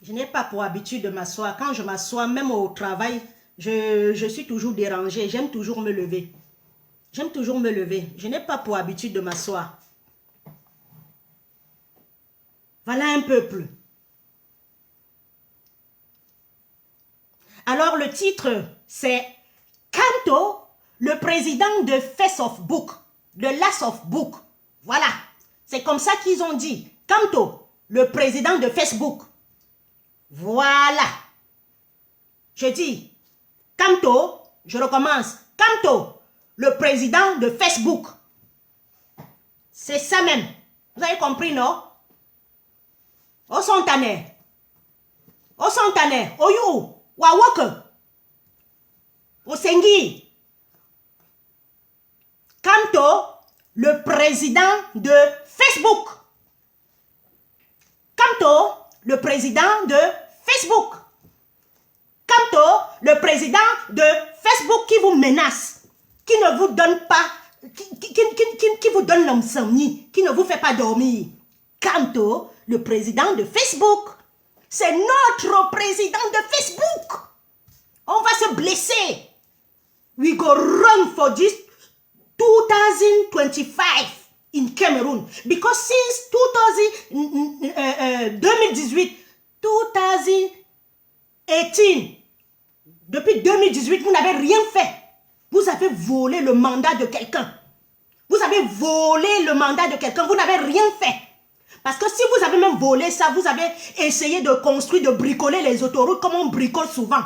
Je n'ai pas pour habitude de m'asseoir. Quand je m'assois, même au travail, je suis toujours dérangée. J'aime toujours me lever. J'aime toujours me lever. Je n'ai pas pour habitude de m'asseoir. Voilà un peuple. Alors le titre, c'est Kanto, le président de Face of Book, de Last of Book. Voilà, c'est comme ça qu'ils ont dit. Kanto, le président de Facebook. Voilà. Je dis, Kanto, je recommence. Kanto, le président de Facebook. C'est ça même. Vous avez compris, non? Osantane. Osantane. Oyu. Wawok. Osengi. Kanto, le président de Facebook. Kanto, le président de Facebook. Kanto, le président de Facebook qui vous menace, qui ne vous donne pas, qui vous donne l'insomnie, qui ne vous fait pas dormir. Kanto, le président de Facebook. C'est notre président de Facebook. On va se blesser. We go run for this 2025 in Cameroon. Because since 2018, depuis 2018, vous n'avez rien fait. Vous avez volé le mandat de quelqu'un. Vous avez volé le mandat de quelqu'un. Vous n'avez rien fait. Parce que si vous avez même volé ça, vous avez essayé de construire, de bricoler les autoroutes comme on bricole souvent.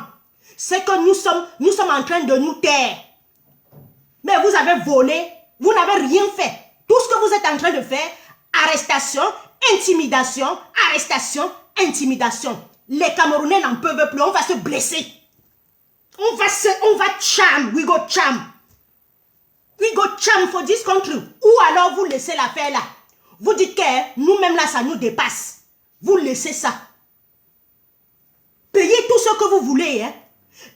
C'est que nous sommes en train de nous taire. Mais vous avez volé, vous n'avez rien fait. Tout ce que vous êtes en train de faire, arrestation, intimidation, arrestation, intimidation. Les Camerounais n'en peuvent plus, on va se blesser. On va cham, we go cham. We go cham for this country. Ou alors vous laissez l'affaire là. Vous dites que nous-mêmes là, ça nous dépasse. Vous laissez ça. Payez tout ce que vous voulez. Hein.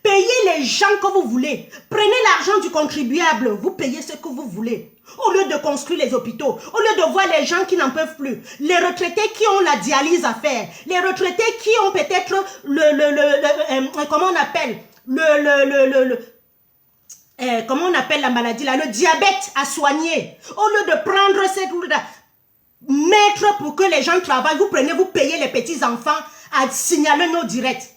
Payez les gens que vous voulez. Prenez l'argent du contribuable. Vous payez ce que vous voulez. Au lieu de construire les hôpitaux. Au lieu de voir les gens qui n'en peuvent plus. Les retraités qui ont la dialyse à faire. Les retraités qui ont peut-être comment on appelle comment on appelle la maladie là, le diabète à soigner. Au lieu de prendre cette mettre pour que les gens travaillent, vous prenez, vous payez les petits-enfants à signaler nos directs.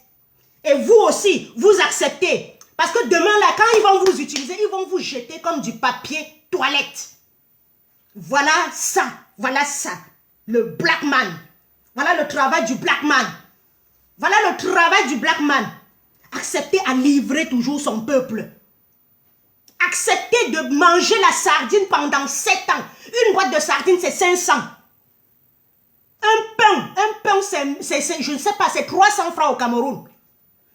Et vous aussi, vous acceptez. Parce que demain, là, quand ils vont vous utiliser, ils vont vous jeter comme du papier toilette. Voilà ça. Voilà ça. Le black man. Voilà le travail du black man. Voilà le travail du black man. Accepter à livrer toujours son peuple. Accepter de manger la sardine pendant 7 ans. Une boîte de sardines, c'est 500. Un pain, c'est je ne sais pas, c'est 300 francs au Cameroun.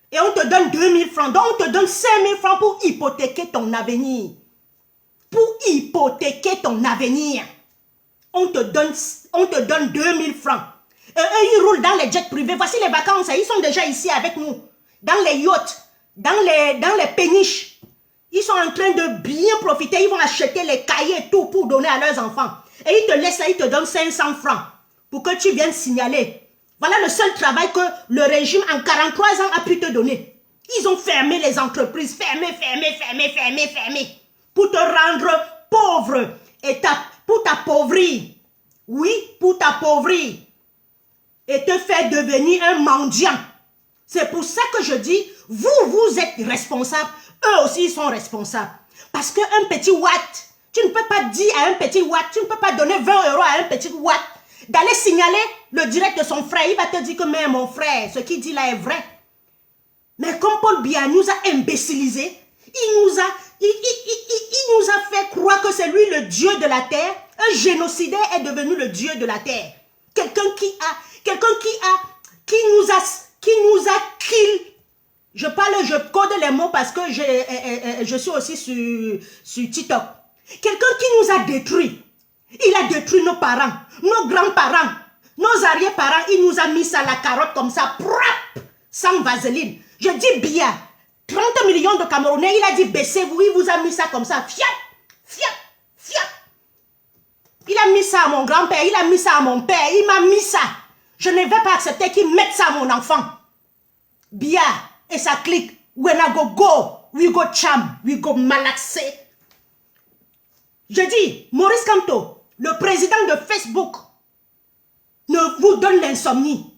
Et on te donne 2000 francs. Donc, on te donne 5000 francs pour hypothéquer ton avenir. Pour hypothéquer ton avenir. On te donne 2000 francs. Et eux, ils roulent dans les jets privés. Voici les vacances. Ils sont déjà ici avec nous. Dans les yachts. Dans les péniches. Ils sont en train de bien profiter. Ils vont acheter les cahiers et tout pour donner à leurs enfants. Et ils te laissent là, ils te donnent 500 francs. Pour que tu viennes signaler. Voilà le seul travail que le régime en 43 ans a pu te donner. Ils ont fermé les entreprises. Fermé. Pour te rendre pauvre. Et pour t'appauvrir. Oui, pour t'appauvrir. Et te faire devenir un mendiant. C'est pour ça que je dis, vous êtes responsables. Eux aussi, ils sont responsables. Parce qu'un petit watt, tu ne peux pas dire à un petit watt, tu ne peux pas donner 20 € à un petit watt, d'aller signaler le direct de son frère. Il va te dire que mais mon frère, ce qu'il dit là est vrai. Mais comme Paul Biya nous a imbécilisés, il nous a fait croire que c'est lui le Dieu de la terre. Un génocidaire est devenu le Dieu de la terre. Quelqu'un qui nous a kill. Je code les mots parce que je suis aussi sur TikTok. Quelqu'un qui nous a détruit. Il a détruit nos parents, nos grands-parents, nos arrière-parents. Il nous a mis ça à la carotte comme ça, sans vaseline. Je dis bien, 30 millions de Camerounais, il a dit baissez-vous, il vous a mis ça comme ça. Fiat. Il a mis ça à mon grand-père, il a mis ça à mon père, il m'a mis ça. Je ne vais pas accepter qu'ils mettent ça à mon enfant. Bia et sa clique. When I go, we go cham, we go malaxé. Je dis, Maurice Kamto, le président de Facebook, ne vous donne l'insomnie.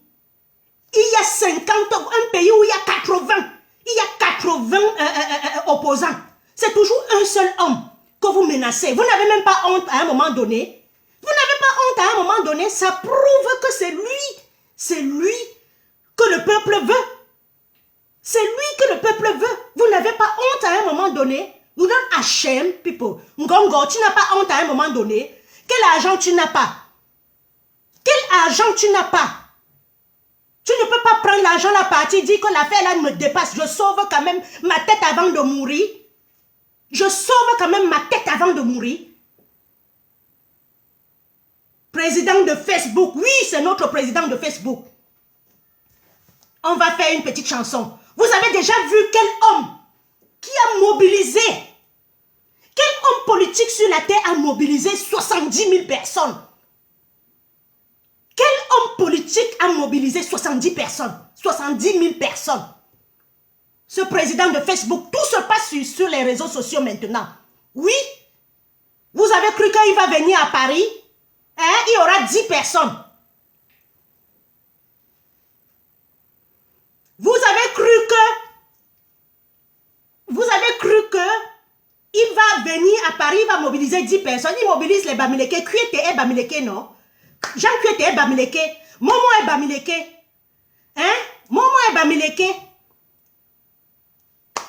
Il y a 50, un pays où il y a 80, opposants. C'est toujours un seul homme que vous menacez. Vous n'avez même pas honte à un moment donné. Vous n'avez pas honte à un moment donné. Ça prouve que c'est lui que le peuple veut. C'est lui que le peuple veut. Vous n'avez pas honte à un moment donné. Nous donne HM, people. Ngongo, tu n'as pas honte à un moment donné. Quel argent tu n'as pas? Quel argent tu n'as pas? Tu ne peux pas prendre l'argent la partie, dire que l'affaire là me dépasse. Je sauve quand même ma tête avant de mourir. Je sauve quand même ma tête avant de mourir. Président de Facebook. Oui, c'est notre président de Facebook. On va faire une petite chanson. Vous avez déjà vu quel homme qui a mobilisé, quel homme politique sur la terre a mobilisé 70 000 personnes? Quel homme politique a mobilisé 70 personnes? 70 000 personnes. Ce président de Facebook, tout se passe sur les réseaux sociaux maintenant. Oui, vous avez cru qu'il va venir à Paris, hein, il y aura 10 personnes. Vous avez cru que il va venir à Paris, il va mobiliser 10 personnes, il mobilise les Bamileke, Kuete et Bamileke, non? Jean Kuete et Bamileke, Momo et Bamileke, hein? Momo et Bamileke.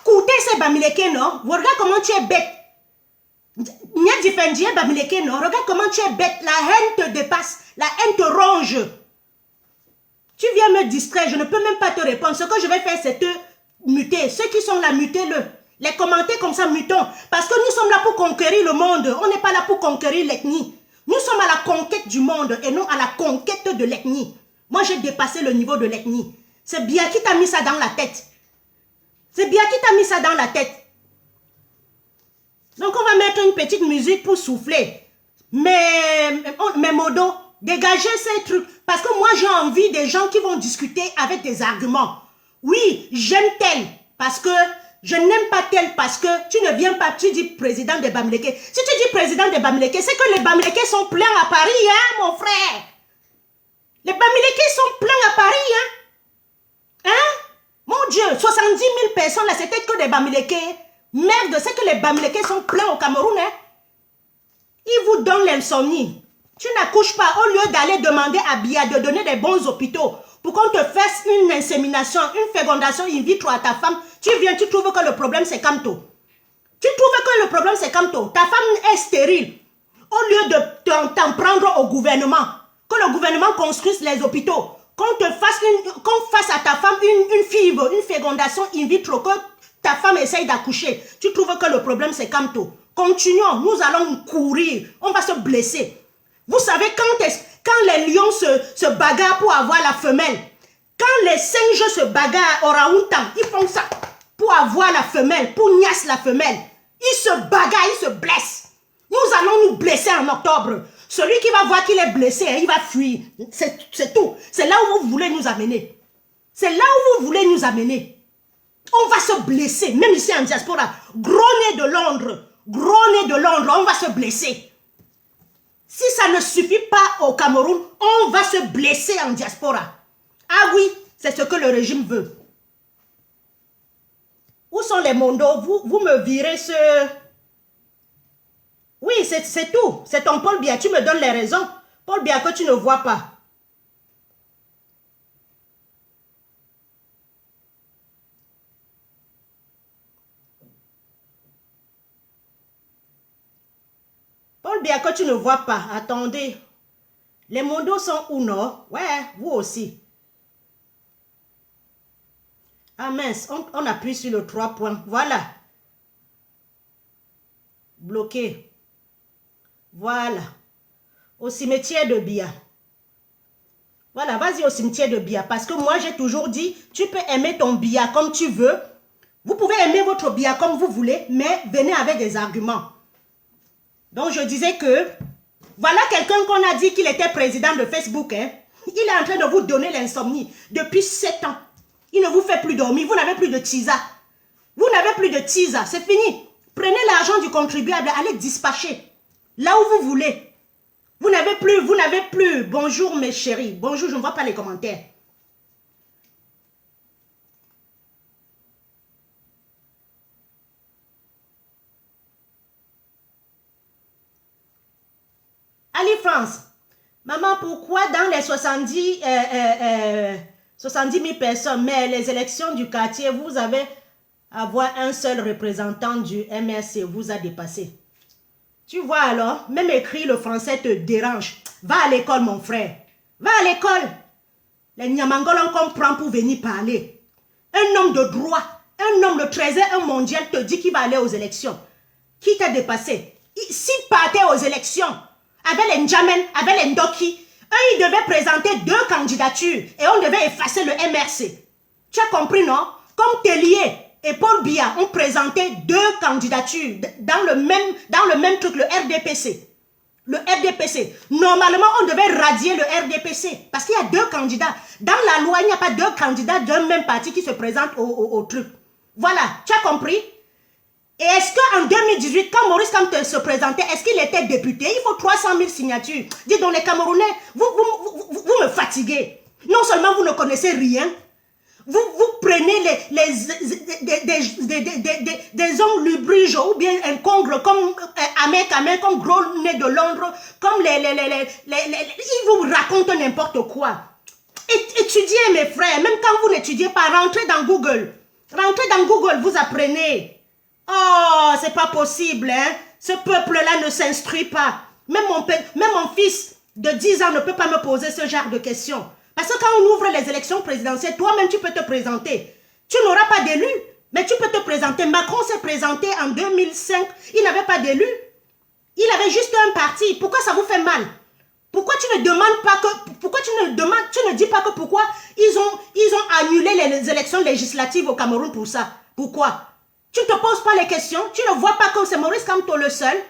Koute c'est Bamileke, non? Regarde comment tu es bête. Nya Difendi et Bamileke, non? Regarde comment tu es bête. La haine te dépasse, la haine te ronge. Tu viens me distraire, je ne peux même pas te répondre. Ce que je vais faire, c'est te muter. Ceux qui sont là, mutez-le. Les commenter comme ça, mutons. Parce que nous sommes là pour conquérir le monde. On n'est pas là pour conquérir l'ethnie. Nous sommes à la conquête du monde et non à la conquête de l'ethnie. Moi, j'ai dépassé le niveau de l'ethnie. C'est bien qui t'a mis ça dans la tête. C'est bien qui t'a mis ça dans la tête. Donc, on va mettre une petite musique pour souffler. Mais Modo, dégagez ces trucs. Parce que moi, j'ai envie des gens qui vont discuter avec des arguments. Oui, j'aime tel parce que je n'aime pas tel parce que tu ne viens pas, tu dis président des Bamileke. Si tu dis président des Bamileke, c'est que les Bamileke sont pleins à Paris, hein, mon frère. Les Bamileke sont pleins à Paris, hein. Hein? Mon Dieu, 70 000 personnes là, c'était que des Bamileke. Merde, c'est que les Bamileke sont pleins au Cameroun, hein. Ils vous donnent l'insomnie. Tu n'accouches pas, au lieu d'aller demander à Bia de donner des bons hôpitaux pour qu'on te fasse une insémination, une fécondation in vitro à ta femme, tu viens, tu trouves que le problème c'est Kamto. Tu trouves que le problème c'est Kamto. Ta femme est stérile. Au lieu de t'en prendre au gouvernement, que le gouvernement construise les hôpitaux, qu'on fasse à ta femme une fibre, une fécondation in vitro, que ta femme essaye d'accoucher. Tu trouves que le problème c'est Kamto. Continuons, nous allons courir, on va se blesser. Vous savez quand les lions se bagarrent pour avoir la femelle, quand les singes se bagarrent au orang-outan, ils font ça pour avoir la femelle, pour niasse la femelle. Ils se bagarrent, ils se blessent. Nous allons nous blesser en octobre. Celui qui va voir qu'il est blessé, il va fuir. C'est tout. C'est là où vous voulez nous amener. C'est là où vous voulez nous amener. On va se blesser, même ici en diaspora. Gros nez de Londres, on va se blesser. Si ça ne suffit pas au Cameroun, on va se blesser en diaspora. Ah oui, c'est ce que le régime veut. Où sont les mondos? Vous me virez ce... Oui, c'est tout. C'est ton Paul Biya. Tu me donnes les raisons. Paul Biya que tu ne vois pas. Paul Biya que tu ne vois pas. Attendez. Les mondos sont où, non? Ouais, vous aussi. Ah mince, on appuie sur le 3 points. Voilà. Bloqué. Voilà. Au cimetière de Biya. Voilà, vas-y au cimetière de Biya. Parce que moi, j'ai toujours dit, tu peux aimer ton Biya comme tu veux. Vous pouvez aimer votre Biya comme vous voulez, mais venez avec des arguments. Donc, je disais que, voilà quelqu'un qu'on a dit qu'il était président de Facebook. Hein. Il est en train de vous donner l'insomnie depuis 7 ans. Il ne vous fait plus dormir. Vous n'avez plus de tisa. Vous n'avez plus de tisa. C'est fini. Prenez l'argent du contribuable. Allez dispatcher. Là où vous voulez. Vous n'avez plus. Bonjour mes chéris. Bonjour, je ne vois pas les commentaires. Ali France. Maman, pourquoi dans les 70 000 personnes, mais les élections du quartier, vous avez avoir un seul représentant du MRC vous a dépassé? Tu vois alors, même écrire le français te dérange. Va à l'école, mon frère. Va à l'école. Les Niamangols qu'on prend pour venir parler. Un homme de droit, un homme de trésor mondial te dit qu'il va aller aux élections. Qui t'a dépassé? S'il partait aux élections, avec les Ndjamen, avec les Ndoki, eux, ils devaient présenter 2 candidatures et on devait effacer le MRC. Tu as compris, non? Comme Tellier et Paul Biya ont présenté 2 candidatures dans le même truc, le RDPC. Le RDPC. Normalement, on devait radier le RDPC parce qu'il y a 2 candidats. Dans la loi, il n'y a pas 2 candidats d'un même parti qui se présentent au truc. Voilà, tu as compris? Et est-ce qu'en 2018, quand Maurice Kamto se présentait, est-ce qu'il était député? Il faut 300 000 signatures. Dis donc les Camerounais, vous me fatiguez. Non seulement vous ne connaissez rien, vous prenez des hommes lubriges ou bien incongres comme Ahmed Kamel, comme Gros Nez de Londres, comme ils vous racontent n'importe quoi. Étudiez mes frères, même quand vous n'étudiez pas, rentrez dans Google. Rentrez dans Google, vous apprenez. Oh, c'est pas possible, hein. Ce peuple-là ne s'instruit pas. Même mon fils de 10 ans ne peut pas me poser ce genre de questions. Parce que quand on ouvre les élections présidentielles, toi-même tu peux te présenter. Tu n'auras pas d'élu, mais tu peux te présenter. Macron s'est présenté en 2005, il n'avait pas d'élu. Il avait juste un parti. Pourquoi ça vous fait mal? Pourquoi tu ne demandes pas que... Pourquoi tu ne dis pas que pourquoi ils ont annulé les élections législatives au Cameroun pour ça? Pourquoi? Tu ne te poses pas les questions? Tu ne vois pas que c'est Maurice Kamto le seul?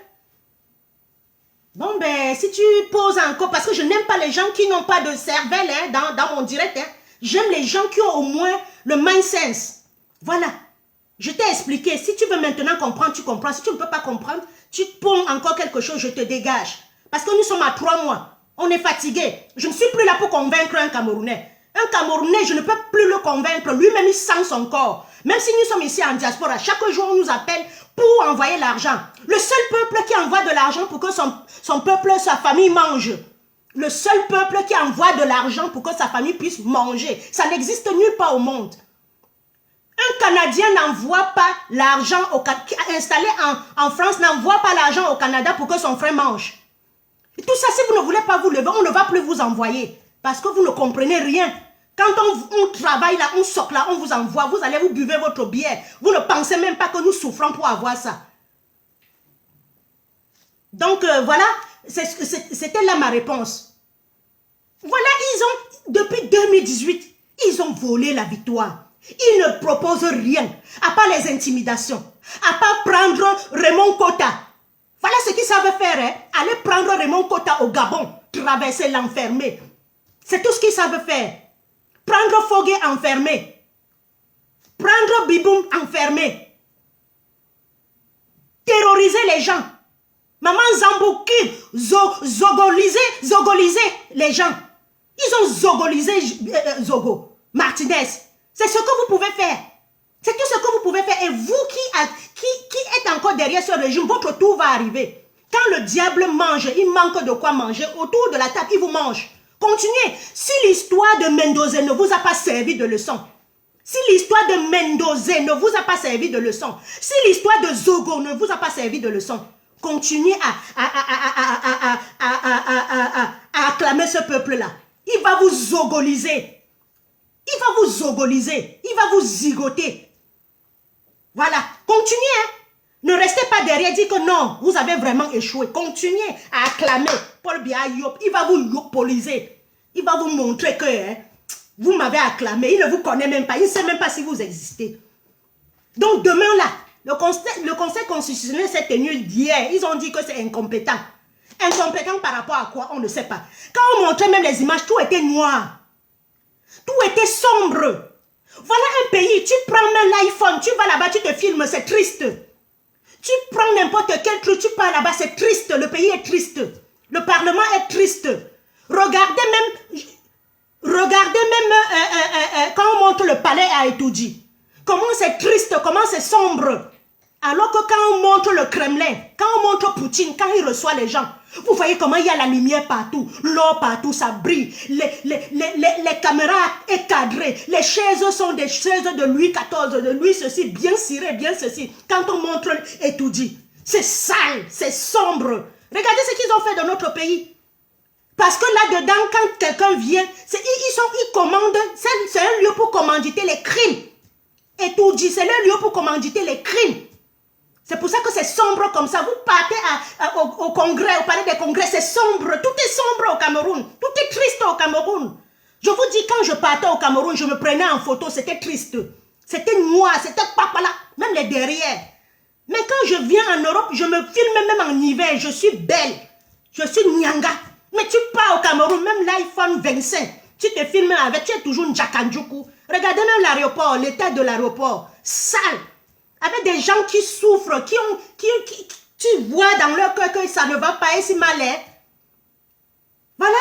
Bon, ben, si tu poses encore, parce que je n'aime pas les gens qui n'ont pas de cervelle hein, dans mon direct. Hein. J'aime les gens qui ont au moins le mind sense. Voilà. Je t'ai expliqué. Si tu veux maintenant comprendre, tu comprends. Si tu ne peux pas comprendre, tu ponds encore quelque chose, je te dégage. Parce que nous sommes à 3 mois. On est fatigué. Je ne suis plus là pour convaincre un Camerounais. Un Camerounais, je ne peux plus le convaincre. Lui-même, il sent son corps. Même si nous sommes ici en diaspora, chaque jour, on nous appelle pour envoyer l'argent. Le seul peuple qui envoie de l'argent pour que son peuple, sa famille mange. Le seul peuple qui envoie de l'argent pour que sa famille puisse manger. Ça n'existe nulle part au monde. Un Canadien n'envoie pas l'argent installé en France, n'envoie pas l'argent au Canada pour que son frère mange. Et tout ça, si vous ne voulez pas vous lever, on ne va plus vous envoyer. Parce que vous ne comprenez rien. Quand on travaille là, on sort là, on vous envoie, vous allez vous buvez votre bière. Vous ne pensez même pas que nous souffrons pour avoir ça. Donc voilà, c'était là ma réponse. Voilà, depuis 2018, ils ont volé la victoire. Ils ne proposent rien, à part les intimidations, à part prendre Raymond Kota. Voilà ce qu'ils savent faire, hein? Aller prendre Raymond Kota au Gabon, traverser l'enfermer. C'est tout ce qu'ils savent faire. Prendre Fogué enfermé. Prendre Biboum enfermé. Terroriser les gens. Maman Zambouki, zogoliser les gens. Ils ont zogolisé Zogo, Martinez. C'est ce que vous pouvez faire. C'est tout ce que vous pouvez faire. Et vous qui êtes encore derrière ce régime, votre tour va arriver. Quand le diable mange, il manque de quoi manger. Autour de la table, il vous mange. Continuez. Si l'histoire de Mendoza ne vous a pas servi de leçon, si l'histoire de Mendoza ne vous a pas servi de leçon, si l'histoire de Zogo ne vous a pas servi de leçon, continuez à acclamer ce peuple-là. Il va vous zogoliser. Il va vous zogoliser. Il va vous zigoter. Voilà. Continuez. Hein. Ne restez pas derrière et dire que non, vous avez vraiment échoué. Continuez à acclamer Paul Biya Yop. Il va vous yopoliser. Il va vous montrer que hein, vous m'avez acclamé. Il ne vous connaît même pas. Il ne sait même pas si vous existez. Donc demain là, le conseil constitutionnel s'est tenu d'hier. Ils ont dit que c'est incompétent. Incompétent par rapport à quoi? On ne sait pas. Quand on montrait même les images, tout était noir. Tout était sombre. Voilà un pays, tu prends même l'iPhone, tu vas là-bas, tu te filmes, c'est triste. Tu prends n'importe quel truc, tu pars là-bas, c'est triste. Le pays est triste. Le Parlement est triste. Regardez même quand on montre le palais à Etoudi. Comment c'est triste, comment c'est sombre. Alors que quand on montre le Kremlin, quand on montre Poutine, quand il reçoit les gens, vous voyez comment il y a la lumière partout, l'eau partout, ça brille, les caméras est cadrées, les chaises sont des chaises de Louis XIV, de Louis ceci, bien ciré, bien ceci. Quand on montre Etoudi, c'est sale, c'est sombre. Regardez ce qu'ils ont fait dans notre pays. Parce que là-dedans, quand quelqu'un vient, ils commandent, c'est un lieu pour commanditer les crimes. Etoudi, c'est le lieu pour commanditer les crimes. C'est pour ça que c'est sombre comme ça. Vous partez au congrès, au palais des congrès, c'est sombre. Tout est sombre au Cameroun. Tout est triste au Cameroun. Je vous dis, quand je partais au Cameroun, je me prenais en photo, c'était triste. C'était noir, c'était papala, même les derrière. Mais quand je viens en Europe, je me filme même en hiver, je suis belle. Je suis Nyanga. Mais tu pars au Cameroun, même l'iPhone 25, tu te filmes avec, tu es toujours Njakanjuku. Regardez même l'aéroport, l'état de l'aéroport, sale. Avec des gens qui souffrent, tu vois dans leur cœur que ça ne va pas, et c'est malin. Voilà.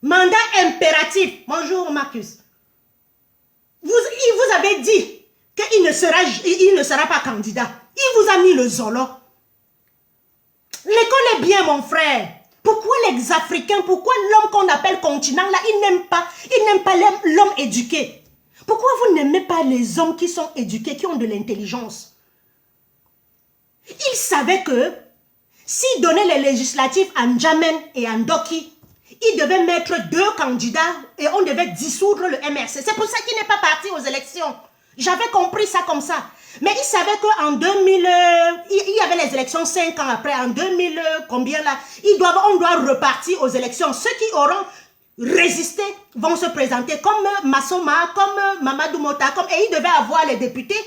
Mandat impératif. Bonjour Marcus. Il vous avait dit qu'il ne sera pas candidat. Il vous a mis le zolo. L'école est bien, mon frère. Pourquoi les Africains, pourquoi l'homme qu'on appelle continent, là, ils n'aiment pas l'homme éduqué? Pourquoi vous n'aimez pas les hommes qui sont éduqués, qui ont de l'intelligence? Ils savaient que s'ils donnaient les législatives à N'Djamen et à Ndoki, ils devaient mettre 2 candidats et on devait dissoudre le MRC. C'est pour ça qu'il n'est pas parti aux élections. J'avais compris ça comme ça. Mais ils savaient qu'en 2000, il y avait les élections 5 ans après. En 2000, combien là? On doit repartir aux élections. Ceux qui auront résisté vont se présenter comme Massoma, comme Mamadou Mota, et ils devaient avoir les députés.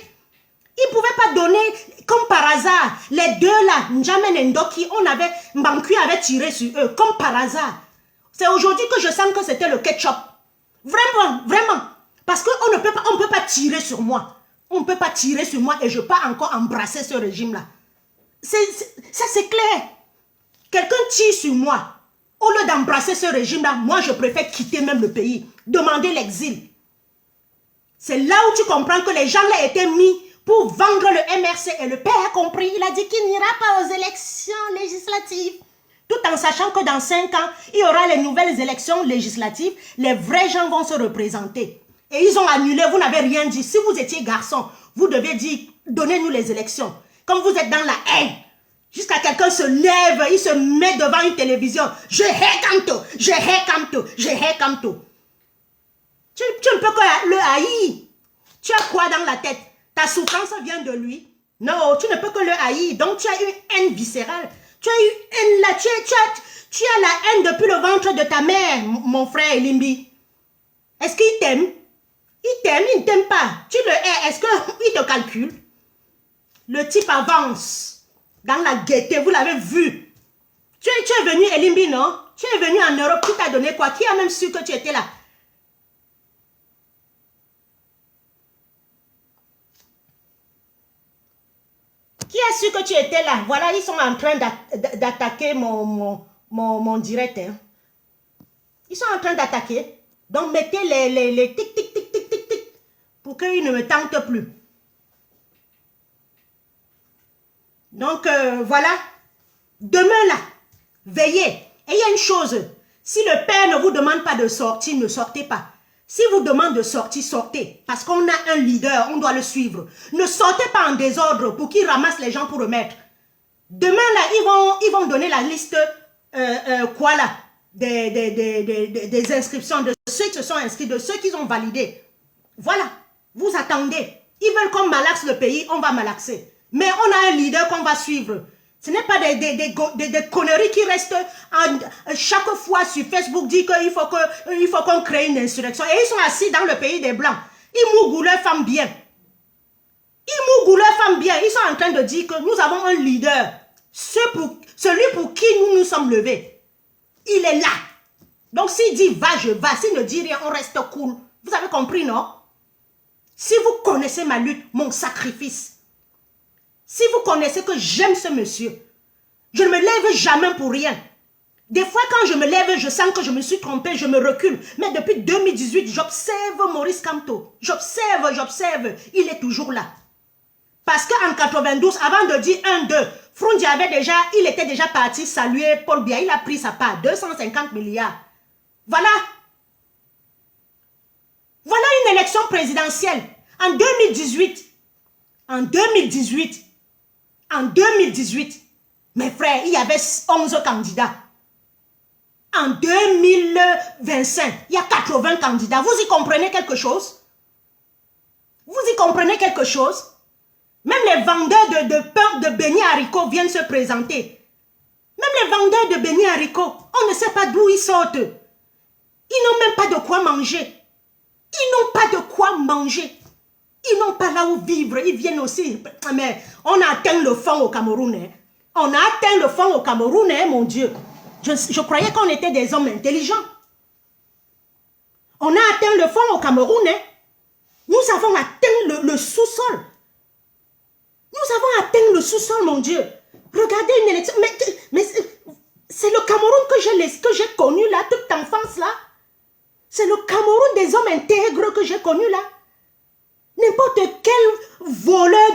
Ils ne pouvaient pas donner, comme par hasard, les deux là, N'Djamen et Ndoki, Mbankui avait tiré sur eux, comme par hasard. C'est aujourd'hui que je sens que c'était le ketchup. Vraiment, vraiment. Parce qu'on ne peut pas tirer sur moi. On ne peut pas tirer sur moi et je ne peux pas encore embrasser ce régime-là. Ça, c'est clair. Quelqu'un tire sur moi. Au lieu d'embrasser ce régime-là, moi, je préfère quitter même le pays. Demander l'exil. C'est là où tu comprends que les gens là étaient mis pour vendre le MRC. Et le père a compris. Il a dit qu'il n'ira pas aux élections législatives. Tout en sachant que dans 5 ans, il y aura les nouvelles élections législatives. Les vrais gens vont se représenter. Et ils ont annulé, vous n'avez rien dit. Si vous étiez garçon, vous devez dire, donnez-nous les élections. Comme vous êtes dans la haine, jusqu'à quelqu'un se lève, il se met devant une télévision. Je hais Kamto, je hais Kamto, je hais Kamto. Tu ne peux que le haïr. Tu as quoi dans la tête? Ta souffrance vient de lui. Non, tu ne peux que le haïr. Donc tu as une haine viscérale. Tu as eu haine là, tu as la haine depuis le ventre de ta mère, mon frère Elimbi. Est-ce qu'il t'aime? Il t'aime, il ne t'aime pas. Tu le hais, est-ce qu'il te calcule? Le type avance dans la gaieté, vous l'avez vu. Tu es venu, Elimbi, non? Tu es venu en Europe, qui t'a donné quoi? Qui a même su que tu étais là? Qui a su que tu étais là? Voilà, ils sont en train d'attaquer mon direct. Hein. Ils sont en train d'attaquer. Donc, mettez les tic, tic, tic, tic, tic, tic, pour qu'ils ne me tentent plus. Donc, voilà. Demain, là, veillez. Et il y a une chose. Si le père ne vous demande pas de sortir, ne sortez pas. Si vous demande de sortir, sortez. Parce qu'on a un leader, on doit le suivre. Ne sortez pas en désordre pour qu'il ramasse les gens pour remettre. Demain, là, ils vont donner la liste, quoi là, des inscriptions de ceux qui se sont inscrits, de ceux qui ont validé. Voilà, vous attendez. Ils veulent qu'on malaxe le pays, on va malaxer. Mais on a un leader qu'on va suivre. Ce n'est pas des conneries qui restent chaque fois sur Facebook dit qu'il faut qu'on crée une insurrection. Et ils sont assis dans le pays des Blancs. Ils mougoulent leurs femmes bien. Ils mougoulent leurs femmes bien. Ils sont en train de dire que nous avons un leader celui pour qui nous nous sommes levés. Il est là. Donc s'il dit va, je vais. S'il ne dit rien, on reste cool. Vous avez compris, non? Si vous connaissez ma lutte, mon sacrifice, si vous connaissez que j'aime ce monsieur, je ne me lève jamais pour rien. Des fois, quand je me lève, je sens que je me suis trompée, je me recule. Mais depuis 2018, j'observe Maurice Kamto. J'observe. Il est toujours là. Parce qu'en 92, avant de dire 1-2, Frundi il était déjà parti saluer Paul Biya. Il a pris sa part, 250 milliards. Voilà. Voilà une élection présidentielle. En 2018, mes frères, il y avait 11 candidats. En 2025, il y a 80 candidats. Vous y comprenez quelque chose? Vous y comprenez quelque chose? Même les vendeurs de pain, de beignets haricots viennent se présenter. Même les vendeurs de beignets haricots, on ne sait pas d'où ils sortent. Ils n'ont même pas de quoi manger. Ils n'ont pas de quoi manger. Ils n'ont pas là où vivre. Ils viennent aussi. Mais on a atteint le fond au Cameroun. Hein. On a atteint le fond au Cameroun, hein, mon Dieu. Je croyais qu'on était des hommes intelligents. On a atteint le fond au Cameroun. Hein. Nous avons atteint le sous-sol. Nous avons atteint le sous-sol, mon Dieu. Regardez une élection. Mais c'est le Cameroun que j'ai connu là, toute enfance là. C'est le Cameroun des hommes intègres que j'ai connu là. N'importe quel voleur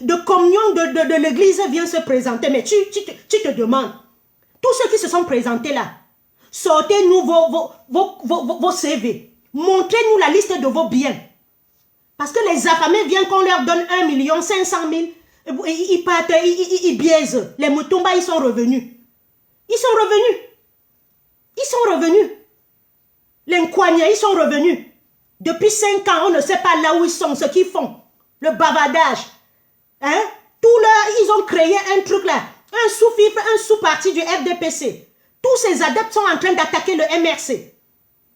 de communion de l'église vient se présenter. Mais tu te demandes, tous ceux qui se sont présentés là, sortez-nous vos CV. Montrez-nous la liste de vos biens. Parce que les affamés viennent qu'on leur donne 1 500 000. Ils partent, ils biaisent. Les Mutumba, ils sont revenus. Ils sont revenus. Les Nkwanya, ils sont revenus. Depuis 5 ans, on ne sait pas là où ils sont, ce qu'ils font. Le bavardage. Hein? Ils ont créé un truc là. Un sous-fifre, un sous-parti du FDPC. Tous ces adeptes sont en train d'attaquer le MRC.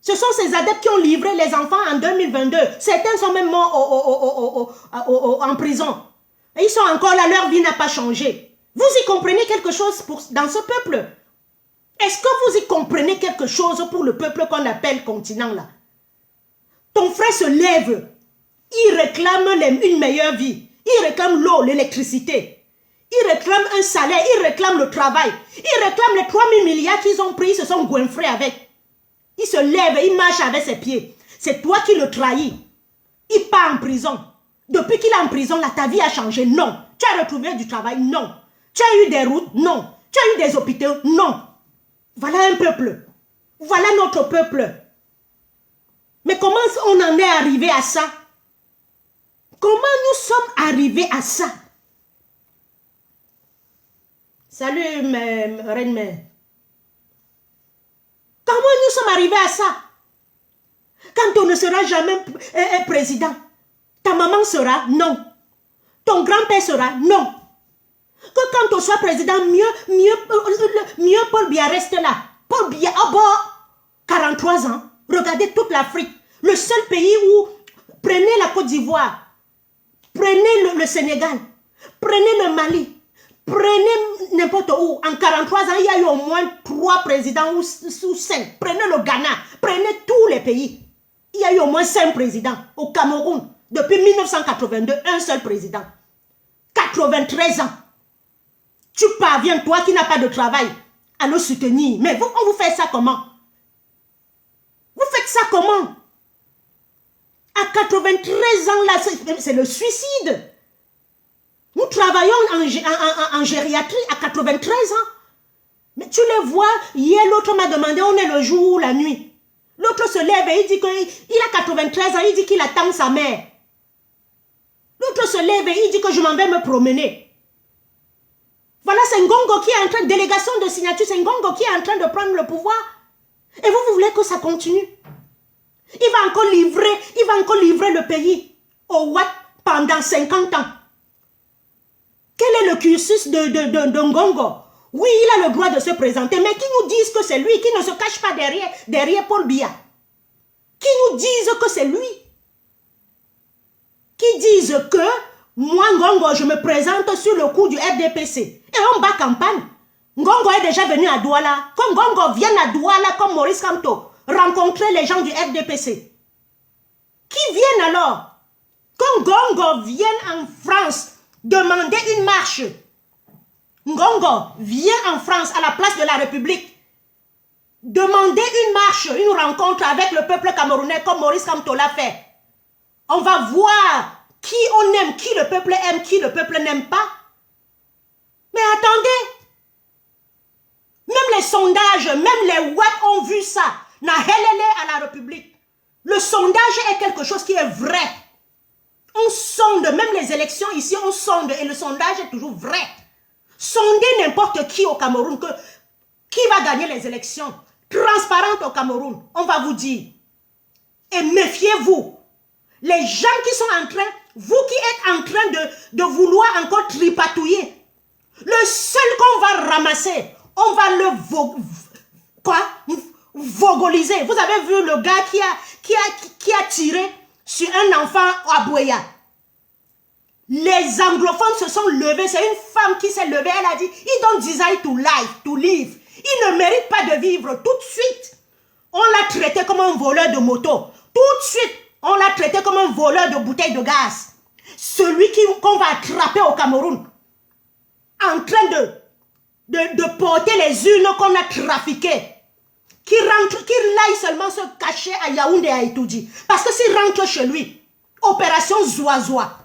Ce sont ces adeptes qui ont livré les enfants en 2022. Certains sont même morts en prison. Et ils sont encore là, leur vie n'a pas changé. Vous y comprenez quelque chose dans ce peuple? Est-ce que vous y comprenez quelque chose pour le peuple qu'on appelle continent là? Ton frère se lève, il réclame une meilleure vie, il réclame l'eau, l'électricité, il réclame un salaire, il réclame le travail, il réclame les 3 000 milliards qu'ils ont pris, ils se sont goinfrés avec. Il se lève, il marche avec ses pieds. C'est toi qui le trahis. Il part en prison. Depuis qu'il est en prison, là, ta vie a changé. Non. Tu as retrouvé du travail. Non. Tu as eu des routes. Non. Tu as eu des hôpitaux. Non. Voilà un peuple. Voilà notre peuple. Mais comment on en est arrivé à ça? Comment nous sommes arrivés à ça? Salut, Reine Mère. Comment nous sommes arrivés à ça? Quand on ne sera jamais un président, ta maman sera? Non. Ton grand-père sera? Non. Que quand on soit président, mieux Paul Biya reste là. Paul Biya, 43 ans. Regardez toute l'Afrique. Le seul pays où, prenez la Côte d'Ivoire, prenez le Sénégal, prenez le Mali, prenez n'importe où. En 43 ans, il y a eu au moins 3 présidents ou 5. Prenez le Ghana, prenez tous les pays. Il y a eu au moins 5 présidents. Au Cameroun, depuis 1982, un seul président. 93 ans. Tu parviens, toi qui n'as pas de travail, à le soutenir. Mais on vous fait ça comment? Vous faites ça comment? À 93 ans, là, c'est le suicide. Nous travaillons en gériatrie à 93 ans. Mais tu le vois, hier, l'autre m'a demandé, on est le jour ou la nuit. L'autre se lève et il dit qu'il a 93 ans, il dit qu'il attend sa mère. L'autre se lève et il dit que je m'en vais me promener. Voilà, c'est Ngongo qui est en train de délégation de signature, c'est Ngongo qui est en train de prendre le pouvoir. Et vous voulez que ça continue? Il va encore livrer le pays au Watt pendant 50 ans. Quel est le cursus de Ngongo? Oui, il a le droit de se présenter, mais qui nous disent que c'est lui, qui ne se cache pas derrière Paul Biya? Qui nous disent que c'est lui? Qui disent que moi, Ngongo, je me présente sur le coup du FDPC. Et on bat campagne. Ngongo est déjà venu à Douala. Quand Ngongo vient à Douala, comme Maurice Kamto, rencontrer les gens du RDPC. Qui viennent alors? Quand Ngongo vient en France demander une marche, Ngongo vient en France à la place de la République demander une marche, une rencontre avec le peuple camerounais comme Maurice Kamto l'a fait. On va voir qui on aime, qui le peuple aime, qui le peuple n'aime pas. Mais attendez, même les sondages, même les web ont vu ça. Na helele à la République. Le sondage est quelque chose qui est vrai. On sonde, même les élections ici, on sonde et le sondage est toujours vrai. Sondez n'importe qui au Cameroun, qui va gagner les élections. Transparente au Cameroun, on va vous dire. Et méfiez-vous. Les gens qui sont en train, vous qui êtes en train de vouloir encore tripatouiller, le seul qu'on va ramasser, on va le vogoliser. Vous avez vu le gars qui a tiré sur un enfant à Bouéa. Les anglophones se sont levés. C'est une femme qui s'est levée. Elle a dit, he don't desire to live. Il ne mérite pas de vivre. Tout de suite, on l'a traité comme un voleur de moto. Tout de suite, on l'a traité comme un voleur de bouteilles de gaz. Celui qu'on va attraper au Cameroun, en train de porter les urnes qu'on a trafiquées, qui aille seulement se cacher à Yaoundé et à Itoudji. Parce que s'il rentre chez lui, opération Zoazoa,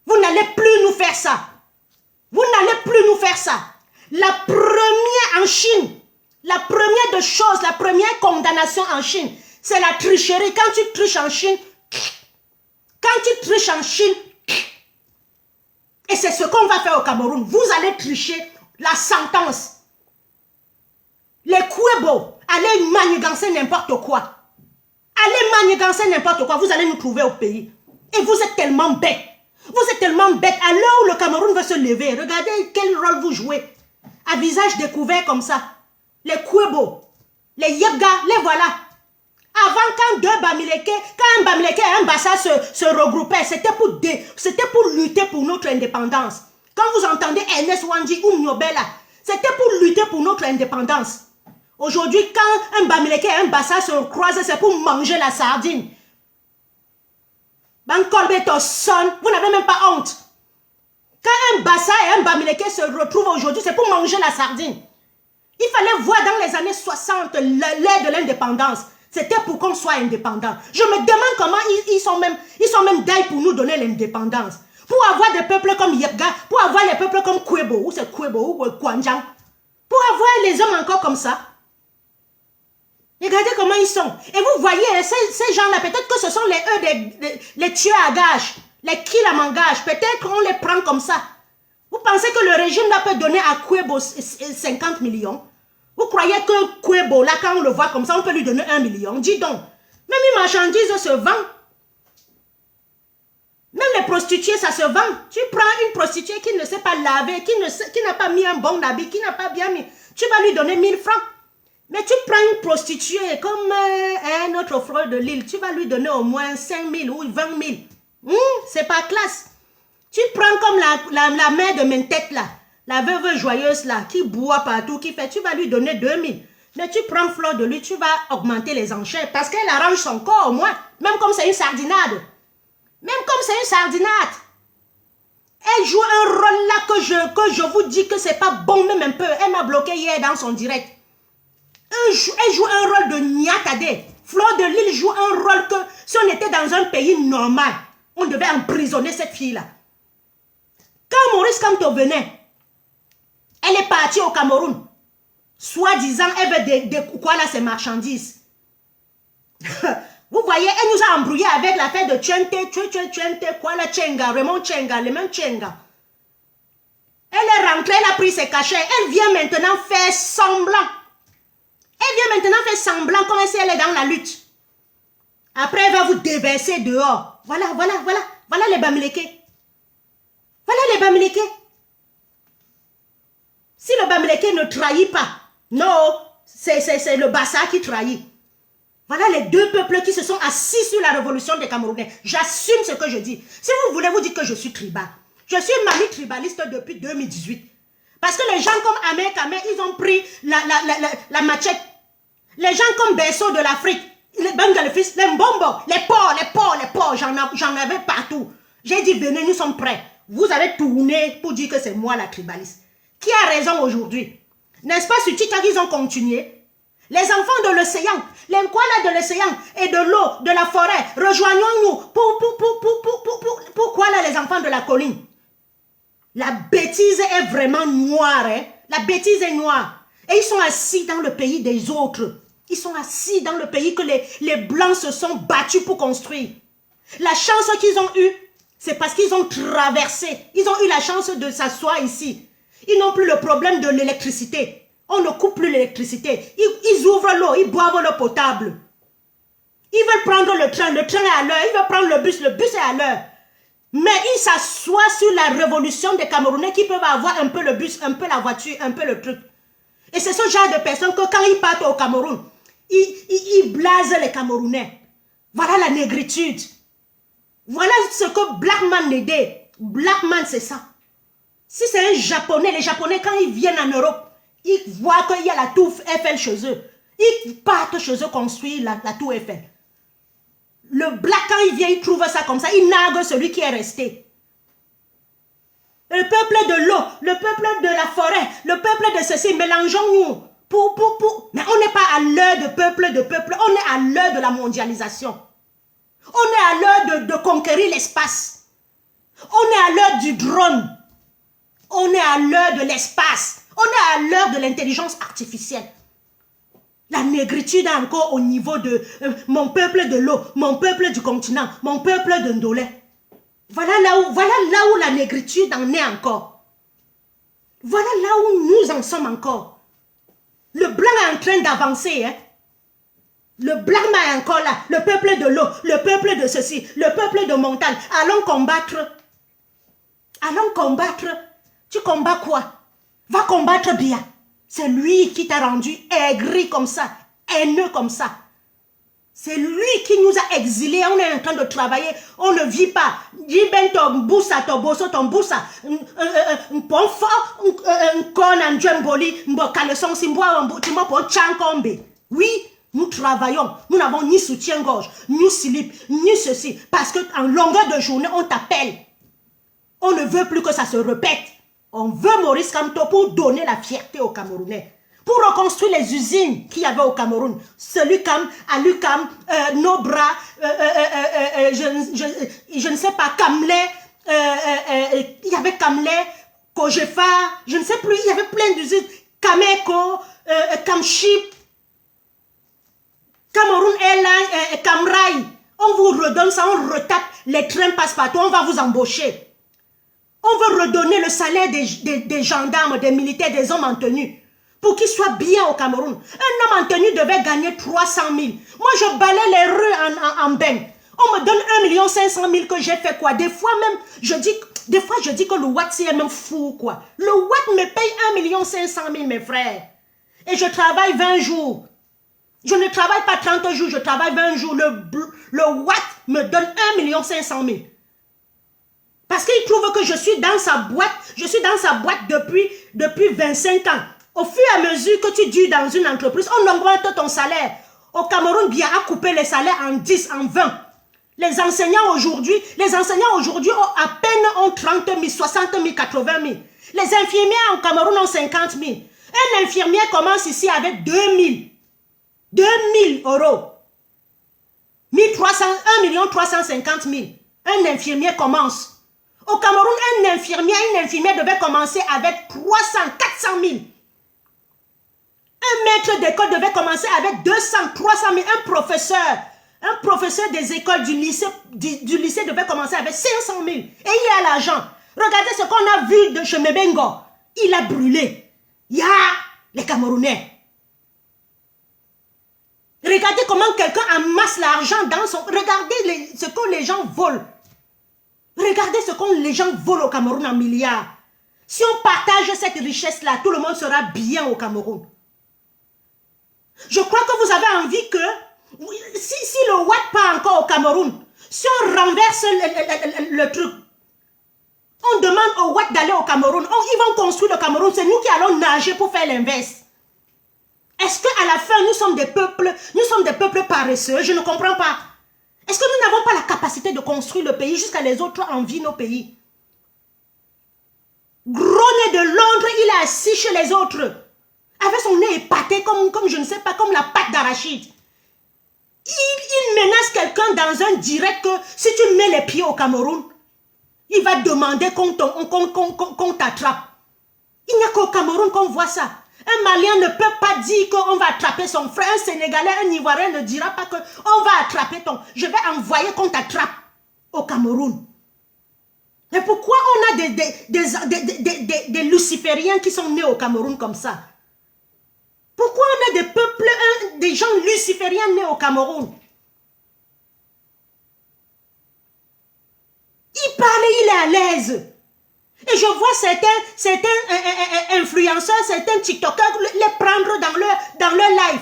vous n'allez plus nous faire ça. Vous n'allez plus nous faire ça. La première en Chine, la première de choses, la première condamnation en Chine, c'est la tricherie. Quand tu triches en Chine, et c'est ce qu'on va faire au Cameroun, vous allez tricher la sentence. Les Kouebo, allez manigancer n'importe quoi. Allez manigancer n'importe quoi, vous allez nous trouver au pays. Et vous êtes tellement bêtes. Vous êtes tellement bêtes. À l'heure où le Cameroun veut se lever, regardez quel rôle vous jouez. À visage découvert comme ça. Les Kouebo, les Yebga, les voilà. Avant, quand deux Bamileke, quand un Bamileke et un Bassa se regroupaient, c'était pour lutter pour notre indépendance. Quand vous entendez Ernest Wandji ou Nyobela, c'était pour lutter pour notre indépendance. Aujourd'hui, quand un Bamileke et un Bassa se croisent, c'est pour manger la sardine. Bankolbeto son, vous n'avez même pas honte. Quand un Bassa et un Bamileke se retrouvent aujourd'hui, c'est pour manger la sardine. Il fallait voir dans les années 60 l'ère de l'indépendance. C'était pour qu'on soit indépendant. Je me demande comment ils sont même d'ailleurs pour nous donner l'indépendance. Pour avoir des peuples comme Yebga, pour avoir les peuples comme Kouebo, ou c'est Kouebo, ou Kwanjang. Pour avoir les hommes encore comme ça. Regardez comment ils sont. Et vous voyez, ces gens-là, peut-être que ce sont les tueurs à gages, les kills à mangage. Peut-être qu'on les prend comme ça. Vous pensez que le régime là peut donner à Kouebo 50 millions? Vous croyez que Kouebo, là, quand on le voit comme ça, on peut lui donner 1 million? Dis donc. Même une marchandise se vend. Même les prostituées, ça se vend. Tu prends une prostituée qui ne sait pas laver, qui n'a pas mis un bon habit, qui n'a pas bien mis. Tu vas lui donner 1000 francs. Mais tu prends une prostituée comme notre frère de Lille, tu vas lui donner au moins 5 000 ou 20 000. C'est pas classe. Tu prends comme la mère de Mentette là, la veuve joyeuse là, qui boit partout, qui fait, tu vas lui donner 2 000. Mais tu prends Fleur de Lille, tu vas augmenter les enchères parce qu'elle arrange son corps au moins, même comme c'est une sardinade. Même comme c'est une sardinade. Elle joue un rôle là que je vous dis que c'est pas bon même un peu. Elle m'a bloqué hier dans son direct. Elle joue un rôle de Nyatade. Fleur de Lille joue un rôle que si on était dans un pays normal, on devait emprisonner cette fille-là. Quand Maurice Kamto venait, elle est partie au Cameroun. Soi-disant, elle veut quoi là, ses marchandises. Vous voyez, elle nous a embrouillé avec l'affaire de Tchente, quoi la Tchenga, Raymond Tchenga, le même Tchenga. Elle est rentrée, elle a pris ses cachets. Elle vient maintenant faire semblant. Elle vient maintenant faire semblant comme si elle est dans la lutte. Après, elle va vous déverser dehors. Voilà les Bamileke. Voilà les Bamileke. Si le Bamileke ne trahit pas, non, c'est le Bassa qui trahit. Voilà les deux peuples qui se sont assis sur la révolution des Camerounais. J'assume ce que je dis. Si vous voulez vous dire que je suis tribal, je suis mamie tribaliste depuis 2018. Parce que les gens comme Ahmed Kamé, ils ont pris la machette. Les gens comme Besso de l'Afrique, les Banga, le fils, les Mbombo, les porcs, j'en avais partout. J'ai dit, venez, nous sommes prêts. Vous avez tourné pour dire que c'est moi la tribaliste. Qui a raison aujourd'hui? N'est-ce pas sur TikTok, ils ont continué? Les enfants de l'océan, les koalas de l'océan et de l'eau, de la forêt, rejoignons-nous. Pourquoi là les enfants de la colline? La bêtise est vraiment noire. Hein? La bêtise est noire. Et ils sont assis dans le pays des autres. Ils sont assis dans le pays que les Blancs se sont battus pour construire. La chance qu'ils ont eue, c'est parce qu'ils ont traversé. Ils ont eu la chance de s'asseoir ici. Ils n'ont plus le problème de l'électricité. On ne coupe plus l'électricité. Ils ouvrent l'eau, ils boivent l'eau potable. Ils veulent prendre le train est à l'heure. Ils veulent prendre le bus est à l'heure. Mais ils s'assoient sur la révolution des Camerounais qui peuvent avoir un peu le bus, un peu la voiture, un peu le truc. Et c'est ce genre de personnes que quand ils partent au Cameroun, ils blasent les Camerounais. Voilà la négritude. Voilà ce que Blackman aidait. Blackman, c'est ça. Si c'est un Japonais, les Japonais, quand ils viennent en Europe, ils voient qu'il y a la tour Eiffel chez eux. Ils partent chez eux construire la tour Eiffel. Le Black, quand il vient, il trouve ça comme ça. Il nargue celui qui est resté. Le peuple de l'eau, le peuple de la forêt, le peuple de ceci, mélangeons-nous. Mais on n'est pas à l'heure de peuple, on est à l'heure de la mondialisation. On est à l'heure de conquérir l'espace. On est à l'heure du drone. On est à l'heure de l'espace. On est à l'heure de l'intelligence artificielle. La négritude est encore au niveau de mon peuple de l'eau, mon peuple du continent, mon peuple de Ndolé. Voilà là où la négritude en est encore. Voilà là où nous en sommes encore. Le blanc est en train d'avancer. Hein? Le blanc est encore là. Le peuple de l'eau, le peuple de ceci, le peuple de montagne. Allons combattre. Allons combattre. Tu combats quoi? Va combattre bien. C'est lui qui t'a rendu aigri comme ça, haineux comme ça. C'est lui qui nous a exilés. On est en train de travailler. On ne vit pas. Jiben ton boussa, ton bosso, ton boussa. Un pon fort, un con, un djemboli, un caleçon, simbois, un boutima pour chankombe. Oui, nous travaillons. Nous n'avons ni soutien-gorge, ni slip, ni ceci. Parce qu'en longueur de journée, on t'appelle. On ne veut plus que ça se répète. On veut Maurice Kamto pour donner la fierté aux Camerounais. Pour reconstruire les usines qu'il y avait au Cameroun. Celui-Cam, Alucam, Nobra, je ne sais pas, Kamlé, il y avait Kamlé, Kojefa, je ne sais plus, il y avait plein d'usines. Kameko, Kamship, Cameroun Airlines, Kamrai. On vous redonne ça, on retape, les trains passent partout, on va vous embaucher. On veut redonner le salaire des gendarmes, des militaires, des hommes en tenue. Pour qu'ils soient bien au Cameroun. Un homme en tenue devait gagner 300 000. Moi, je balaye les rues en Ben. On me donne 1 500 000 que j'ai fait quoi? Des fois même, je dis que le Watt, c'est même fou quoi. Le Watt me paye 1 500 000, mes frères. Et je travaille 20 jours. Je ne travaille pas 30 jours, je travaille 20 jours. Le Watt me donne 1 500 000. Parce qu'il trouve que je suis dans sa boîte. Je suis dans sa boîte depuis 25 ans. Au fur et à mesure que tu dures dans une entreprise, on augmente ton salaire. Au Cameroun, bien à couper les salaires en 10, en 20. Les enseignants aujourd'hui ont à peine 30 000, 60 000, 80 000. Les infirmiers en Cameroun ont 50 000. Un infirmier commence ici avec 2 000. 2 000 euros. 1 350 000. Un infirmier commence. Au Cameroun, une infirmière devait commencer avec 300, 400 000. Un maître d'école devait commencer avec 200, 300 000. Un professeur des écoles du lycée devait commencer avec 500 000. Et il a l'argent. Regardez ce qu'on a vu de chez Mebengo. Il a brûlé. Il y a les Camerounais. Regardez comment quelqu'un amasse l'argent dans son... Regardez ce que les gens volent. Regardez ce que les gens volent au Cameroun en milliards. Si on partage cette richesse-là, tout le monde sera bien au Cameroun. Je crois que vous avez envie que, si le Watt part encore au Cameroun, si on renverse le truc, On demande aux Ouatt d'aller au Cameroun. Ils vont construire le Cameroun. C'est nous qui allons nager pour faire l'inverse. Est-ce qu'à la fin, nous sommes des peuples paresseux? Je ne comprends pas. Est-ce que nous n'avons pas la capacité de construire le pays jusqu'à les autres envient nos pays? Gros nez de Londres, il est assis chez les autres. Avec son nez épaté comme je ne sais pas, comme la pâte d'arachide. Il menace quelqu'un dans un direct que si tu mets les pieds au Cameroun, il va demander qu'on t'attrape. Il n'y a qu'au Cameroun qu'on voit ça. Un Malien ne peut pas dire qu'on va attraper son frère. Un Sénégalais, un Ivoirien ne dira pas qu'on va attraper ton... Je vais envoyer qu'on t'attrape au Cameroun. Mais pourquoi on a des lucifériens qui sont nés au Cameroun comme ça? Pourquoi on a des peuples, des gens lucifériens nés au Cameroun? Il parle, il est à l'aise. Et je vois certains influenceurs, certains TikTokers les prendre dans leur live.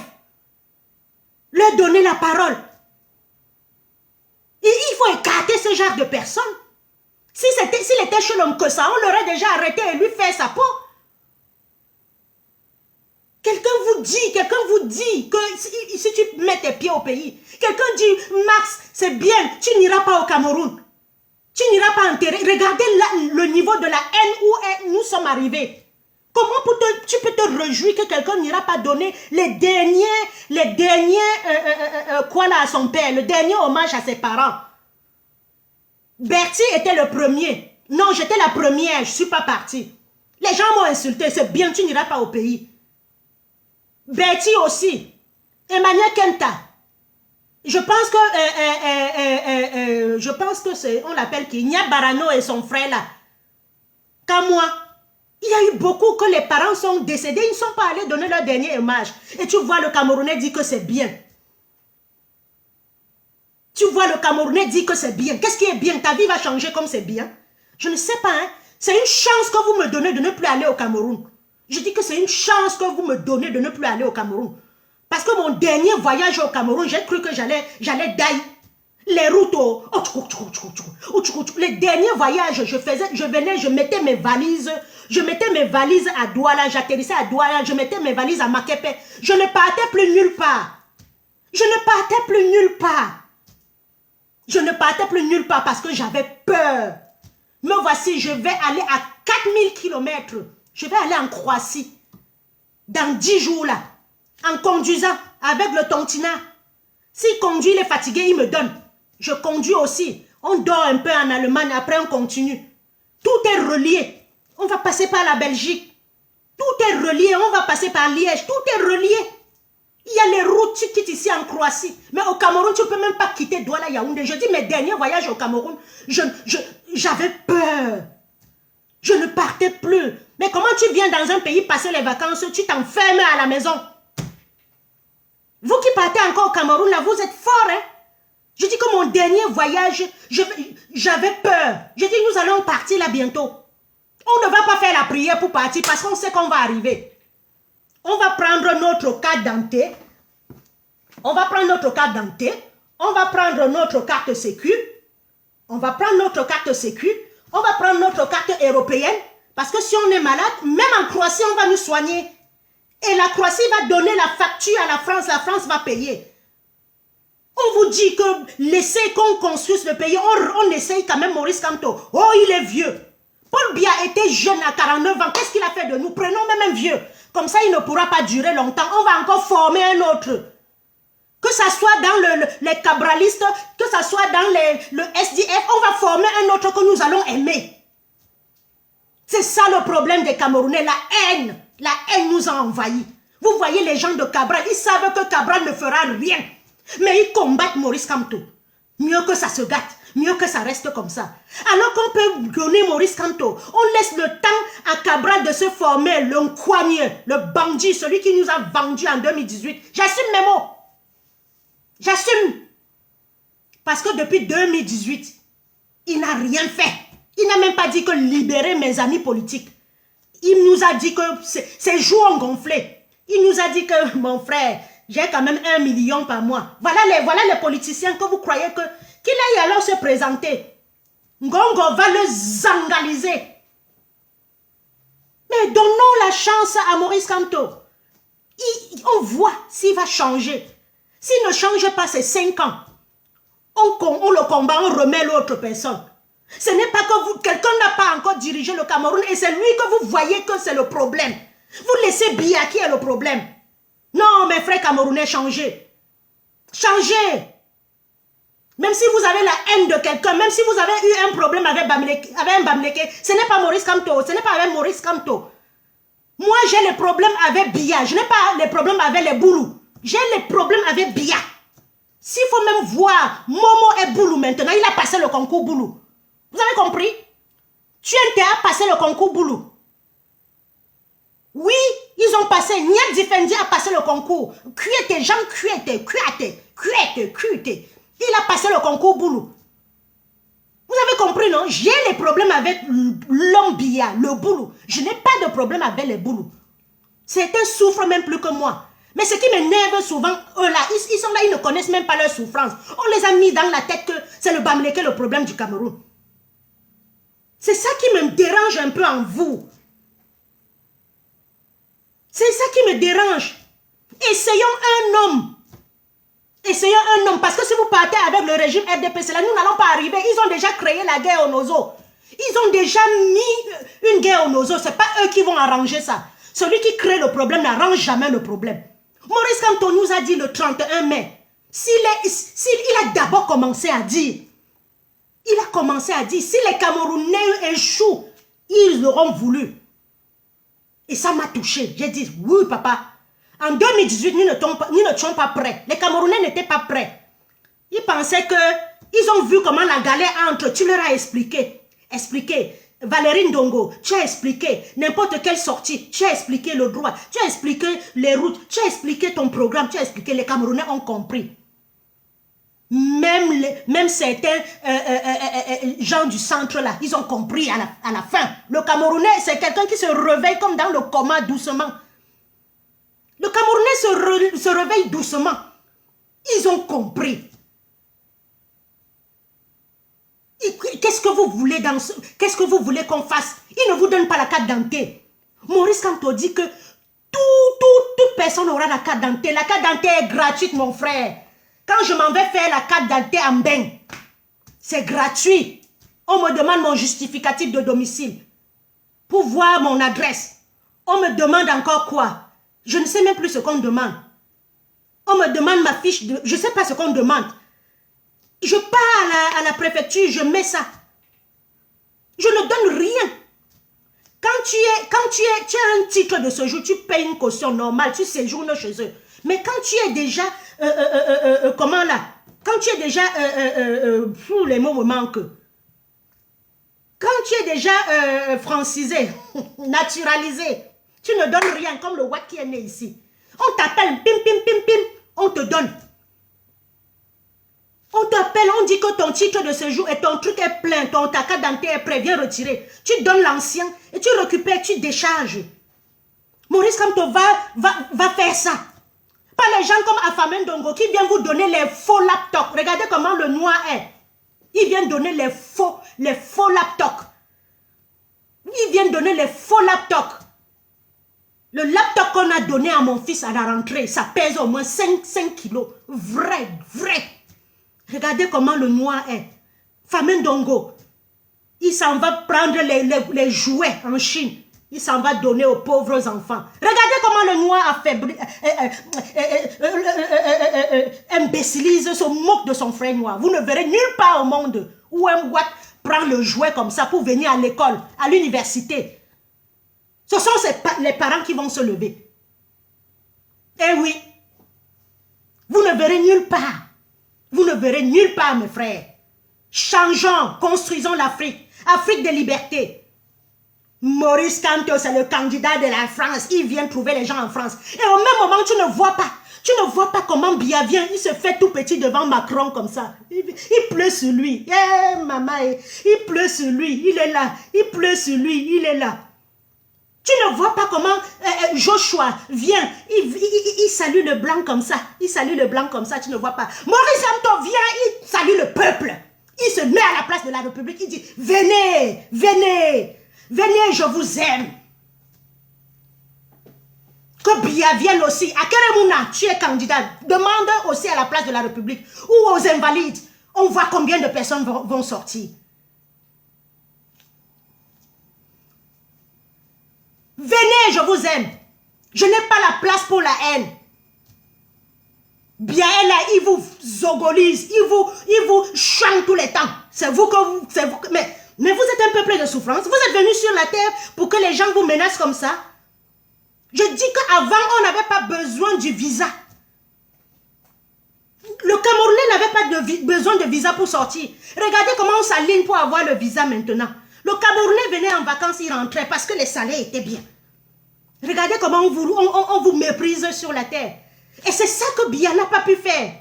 Leur donner la parole. Et il faut écarter ce genre de personnes. S'il était chez l'homme que ça, on l'aurait déjà arrêté et lui faire sa peau. Quelqu'un vous dit que si tu mets tes pieds au pays, quelqu'un dit, Max, c'est bien, tu n'iras pas au Cameroun. Tu n'iras pas enterrer. Regardez le niveau de la haine où nous sommes arrivés. Comment tu peux te réjouir que quelqu'un n'ira pas donner les derniers quoi là à son père, le dernier hommage à ses parents? Bertie était le premier. Non, j'étais la première, je ne suis pas partie. Les gens m'ont insulté, c'est bien, tu n'iras pas au pays. Bertie aussi. Emmanuel Kenta. Je pense que c'est, on l'appelle qui? Nya Barano et son frère là. Comme moi. Il y a eu beaucoup que les parents sont décédés, ils ne sont pas allés donner leur dernier hommage. Et tu vois le Camerounais dire que c'est bien. Tu vois le Camerounais dire que c'est bien. Qu'est-ce qui est bien? Ta vie va changer comme c'est bien? Je ne sais pas, hein. C'est une chance que vous me donnez de ne plus aller au Cameroun. Je dis que c'est une chance que vous me donnez de ne plus aller au Cameroun. Parce que mon dernier voyage au Cameroun, j'ai cru que j'allais dailler. Les routes, les derniers voyages, je mettais mes valises à Douala, j'atterrissais à Douala, je mettais mes valises à Makepe. Je ne partais plus nulle part. Je ne partais plus nulle part. Je ne partais plus nulle part parce que j'avais peur. Me voici, je vais aller à 4000 km. Je vais aller en Croatie. Dans 10 jours là. En conduisant avec le tontina. S'il conduit, il est fatigué, il me donne. Je conduis aussi. On dort un peu en Allemagne, après on continue. Tout est relié. On va passer par la Belgique. Tout est relié. On va passer par Liège. Tout est relié. Il y a les routes, tu quittes ici en Croatie. Mais au Cameroun, tu ne peux même pas quitter Douala Yaoundé. Je dis mes derniers voyages au Cameroun, j'avais peur. Je ne partais plus. Mais comment tu viens dans un pays passer les vacances, tu t'enfermes à la maison? Vous qui partez encore au Cameroun, là, vous êtes forts, hein? Je dis que mon dernier voyage, j'avais peur. Je dis, nous allons partir là bientôt. On ne va pas faire la prière pour partir parce qu'on sait qu'on va arriver. On va prendre notre carte d'identité. On va prendre notre carte d'identité. On va prendre notre carte sécu. On va prendre notre carte sécu. On va prendre notre carte européenne. Parce que si on est malade, même en Croatie, on va nous soigner. Et la Croatie va donner la facture à la France va payer. On vous dit que laissez qu'on construise le pays, on essaye quand même Maurice Kamto. Oh, il est vieux. Paul Biya était jeune à 49 ans. Qu'est-ce qu'il a fait de nous? Prenons même un vieux. Comme ça, il ne pourra pas durer longtemps. On va encore former un autre. Que ça soit dans les cabralistes, que ça soit dans le SDF, on va former un autre que nous allons aimer. C'est ça le problème des Camerounais, la haine. La haine nous a envahis. Vous voyez les gens de Cabral, ils savent que Cabral ne fera rien. Mais ils combattent Maurice Kamto. Mieux que ça se gâte, mieux que ça reste comme ça. Alors qu'on peut donner Maurice Kamto, on laisse le temps à Cabral de se former, le Nkouagne, le bandit, celui qui nous a vendu en 2018. J'assume mes mots. J'assume. Parce que depuis 2018, il n'a rien fait. Il n'a même pas dit que libérer mes amis politiques. Il nous a dit que ses joues ont gonflé. Il nous a dit que, mon frère, j'ai quand même 1 million par mois. Voilà les politiciens que vous croyez qu'il aille alors se présenter. Ngongo va le zangaliser. Mais donnons la chance à Maurice Kamto. On voit s'il va changer. S'il ne change pas ces 5 ans, on le combat, on remet l'autre personne. Ce n'est pas que quelqu'un n'a pas encore dirigé le Cameroun et c'est lui que vous voyez que c'est le problème. Vous laissez Biya qui est le problème. Non, mes frères camerounais, changez. Changez. Même si vous avez la haine de quelqu'un, même si vous avez eu un problème avec Bamileke, ce n'est pas Maurice Kamto, ce n'est pas avec Maurice Kamto. Moi, j'ai les problèmes avec Biya. Je n'ai pas les problèmes avec les Boulous. J'ai les problèmes avec Biya. S'il faut même voir Momo et Boulou maintenant, il a passé le concours Boulou. Vous avez compris? Tu as passé le concours Boulou. Oui, ils ont passé. Niak Difendi a passé le concours. Kuete, Jean Kuete. Il a passé le concours Boulou. Vous avez compris, non? J'ai les problèmes avec l'homme Biya, le Boulou. Je n'ai pas de problème avec les Boulous. Certains souffrent même plus que moi. Mais ce qui m'énerve souvent, eux là, ils sont là, ils ne connaissent même pas leur souffrance. On les a mis dans la tête que c'est le Bamileke le problème du Cameroun. C'est ça qui me dérange un peu en vous. C'est ça qui me dérange. Essayons un homme. Essayons un homme. Parce que si vous partez avec le régime RDPC, là, nous n'allons pas arriver. Ils ont déjà créé la guerre au Nozo. Ils ont déjà mis une guerre au Nozo. Ce n'est pas eux qui vont arranger ça. Celui qui crée le problème n'arrange jamais le problème. Maurice Kamto nous a dit le 31 mai. Il a d'abord commencé à dire. Il a commencé à dire, si les Camerounais échouent, ils l'auront voulu. Et ça m'a touché. J'ai dit, oui papa. En 2018, nous n'étions pas prêts. Les Camerounais n'étaient pas prêts. Ils pensaient que, ils ont vu comment la galère entre, tu leur as expliqué. Valérie Ndongo, tu as expliqué n'importe quelle sortie, tu as expliqué le droit, tu as expliqué les routes, tu as expliqué ton programme, tu as expliqué, les Camerounais ont compris. Même certains gens du centre là, ils ont compris à la fin. Le Camerounais, c'est quelqu'un qui se réveille comme dans le coma doucement. Le Camerounais se réveille doucement. Ils ont compris. Qu'est-ce que vous voulez qu'est-ce que vous voulez qu'on fasse? Ils ne vous donnent pas la carte d'identité. Maurice Kamto dit que toute personne aura la carte d'identité. La carte d'identité est gratuite, mon frère. Quand je m'en vais faire la carte d'identité en bain, c'est gratuit. On me demande mon justificatif de domicile pour voir mon adresse. On me demande encore quoi? Je ne sais même plus ce qu'on demande. On me demande ma fiche de... Je ne sais pas ce qu'on demande. Je pars à la préfecture, je mets ça. Je ne donne rien. Quand tu as un titre de séjour, tu payes une caution normale, tu séjournes chez eux. Mais quand tu es déjà... comment là? Quand tu es déjà... les mots me manquent. Quand tu es déjà francisé, naturalisé, tu ne donnes rien comme le Watt qui est né ici. On t'appelle, pim, pim, pim, pim, on te donne. On t'appelle, on dit que ton titre de séjour et ton truc est plein, ta carte d'identité est prêt, viens retirer. Tu donnes l'ancien et tu récupères, tu décharges. Maurice Kamto va faire ça. Pas les gens comme Afamé Ndongo qui viennent vous donner les faux laptops. Regardez comment le noir est. Ils viennent donner les faux laptops. Ils viennent donner les faux laptops. Le laptop qu'on a donné à mon fils à la rentrée, ça pèse au moins 5 kilos. Vrai. Regardez comment le noir est. Famine Ndongo, il s'en va prendre les jouets en Chine. Il s'en va donner aux pauvres enfants. Regardez comment le noir affaibli, imbécilise, se moque de son frère noir. Vous ne verrez nulle part au monde où un Watt prend le jouet comme ça pour venir à l'école, à l'université. Ce sont les parents qui vont se lever. Eh oui. Vous ne verrez nulle part. Vous ne verrez nulle part, mes frères. Changeons, construisons l'Afrique. Afrique de liberté. Maurice Kamto, c'est le candidat de la France. Il vient trouver les gens en France. Et au même moment, tu ne vois pas comment Biya vient. Il se fait tout petit devant Macron comme ça. Il pleut sur lui. Eh, maman, il pleut sur lui. Il est là. Il pleut sur lui. Il est là. Tu ne vois pas comment Joshua vient, il salue le blanc comme ça. Il salue le blanc comme ça, tu ne vois pas. Maurice Kamto vient, il salue le peuple. Il se met à la place de la République, il dit, venez, venez, venez, je vous aime. Que Biya vienne aussi. À Keremouna, tu es candidat. Demande aussi à la place de la République ou aux invalides. On voit combien de personnes vont sortir. Venez, je vous aime. Je n'ai pas la place pour la haine. Bien là, il vous zogolise, il vous chante tous les temps. C'est vous que vous... Mais vous êtes un peuple de souffrance. Vous êtes venus sur la terre pour que les gens vous menacent comme ça. Je dis qu'avant, on n'avait pas besoin du visa. Le Camerounais n'avait pas besoin de visa pour sortir. Regardez comment on s'aligne pour avoir le visa maintenant. Le Camerounais venait en vacances, il rentrait parce que les salaires étaient bien. Regardez comment on vous méprise sur la terre. Et c'est ça que Biya n'a pas pu faire.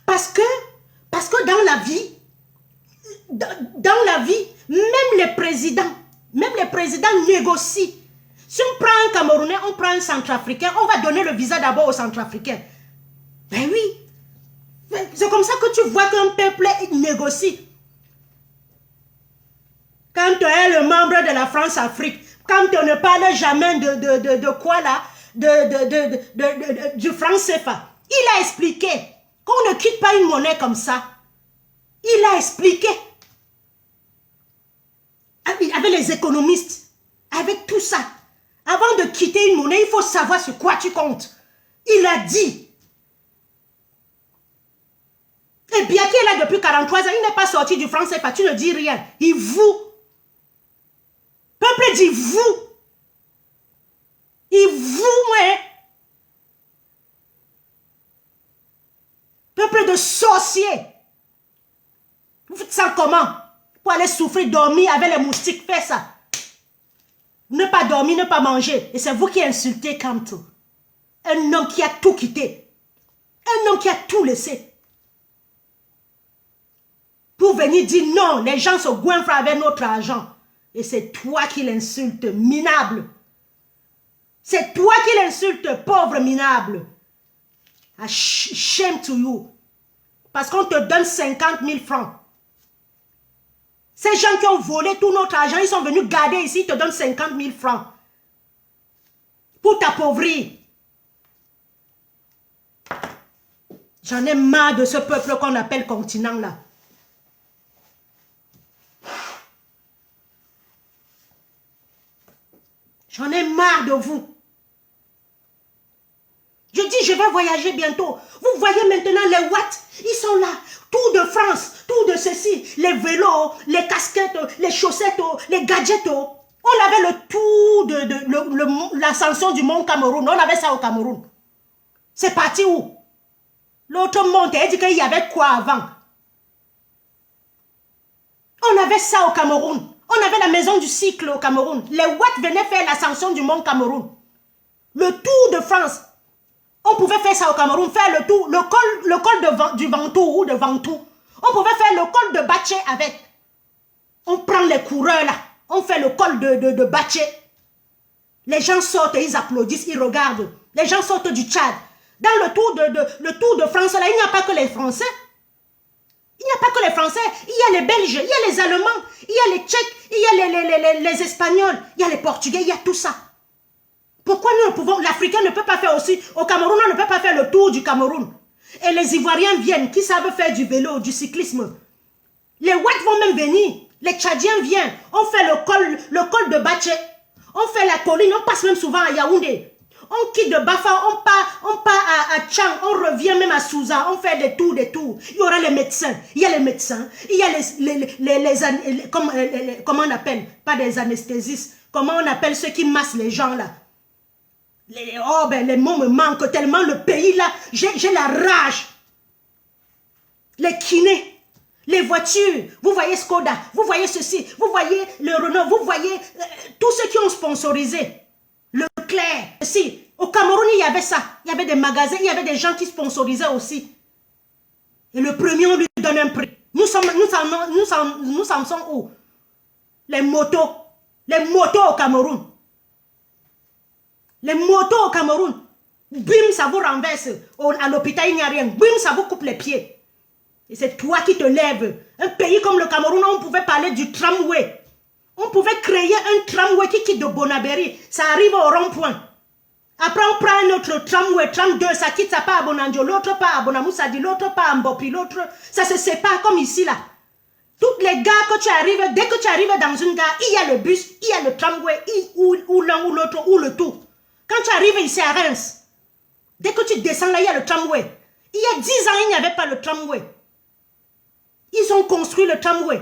Parce que dans la vie, même les présidents négocient. Si on prend un Camerounais, on prend un Centrafricain, on va donner le visa d'abord au Centrafricain. Ben oui. C'est comme ça que tu vois qu'un peuple négocie. Quand tu es le membre de la France-Afrique, quand on ne parle jamais de quoi là, du franc CFA, il a expliqué qu'on ne quitte pas une monnaie comme ça. Il a expliqué. Avec les économistes, avec tout ça. Avant de quitter une monnaie, il faut savoir sur quoi tu comptes. Il a dit. Et bien qu'il est là depuis 43 ans, il n'est pas sorti du franc CFA, tu ne dis rien. Il vous. Peuple dit vous. Il vous, ouais. Peuple de sorciers. Vous faites ça comment? Pour aller souffrir, dormir avec les moustiques, faites ça. Ne pas dormir, ne pas manger. Et c'est vous qui insultez Kamto. Un homme qui a tout quitté. Un homme qui a tout laissé. Pour venir dire non, les gens se goinfrent avec notre argent. Et c'est toi qui l'insultes, minable. C'est toi qui l'insultes, pauvre minable. Shame to you. Parce qu'on te donne 50 000 francs. Ces gens qui ont volé tout notre argent, ils sont venus garder ici, ils te donnent 50 000 francs. Pour t'appauvrir. J'en ai marre de ce peuple qu'on appelle continent là. J'en ai marre de vous. Je dis, je vais voyager bientôt. Vous voyez maintenant les watts, ils sont là. Tout de France, tout de ceci. Les vélos, les casquettes, les chaussettes, les gadgets. On avait le tout de l'ascension du mont Cameroun. On avait ça au Cameroun. C'est parti où? L'autre monte et dit qu'il y avait quoi avant? On avait ça au Cameroun. On avait la maison du cycle au Cameroun. Les watts venaient faire l'ascension du mont Cameroun. Le tour de France. On pouvait faire ça au Cameroun, faire le tour, le col du Ventoux ou de Ventoux. On pouvait faire le col de Baché avec. On prend les coureurs là, on fait le col de Baché. Les gens sortent et ils applaudissent, ils regardent. Les gens sortent du Tchad. Dans le tour de France là, il n'y a pas que les Français. Il n'y a pas que les Français, il y a les Belges, il y a les Allemands, il y a les Tchèques, il y a les Espagnols, il y a les Portugais, il y a tout ça. Pourquoi nous ne pouvons, l'Africain ne peut pas faire aussi, au Cameroun, on ne peut pas faire le tour du Cameroun. Et les Ivoiriens viennent, qui savent faire du vélo, du cyclisme. Les Ouattes vont même venir, les Tchadiens viennent, on fait le col de Baché, on fait la colline, on passe même souvent à Yaoundé. On quitte de Bafa, on part à Tchang, on revient même à Souza, on fait des tours. Il y aura les médecins, il y a les médecins, il y a comment on appelle, pas des anesthésistes, comment on appelle ceux qui massent les gens là. Les mots me manquent tellement, le pays là, j'ai la rage. Les kinés, les voitures, vous voyez Skoda, vous voyez ceci, vous voyez le Renault, vous voyez tous ceux qui ont sponsorisé. Leclerc, si, au Cameroun il y avait ça, il y avait des magasins, il y avait des gens qui sponsorisaient aussi. Et le premier on lui donne un prix. Nous en sommes où? Les motos au Cameroun. Les motos au Cameroun, bim, ça vous renverse. À l'hôpital, il n'y a rien. Bim, ça vous coupe les pieds. Et c'est toi qui te lèves. Un pays comme le Cameroun, on pouvait parler du tramway. On pouvait créer un tramway qui quitte de Bonaberi. Ça arrive au rond-point. Après, on prend un autre tramway, tram 2, ça quitte, ça part à Bonandio, l'autre part à Bonamoussadi, l'autre part à Mbopi, l'autre, ça se sépare comme ici, là. Toutes les gares que tu arrives, dès que tu arrives dans une gare, il y a le bus, il y a le tramway, ou l'un ou l'autre, ou le tout. Quand tu arrives ici à Reims, dès que tu descends là, il y a le tramway. Il y a 10 ans, il n'y avait pas le tramway. Ils ont construit le tramway.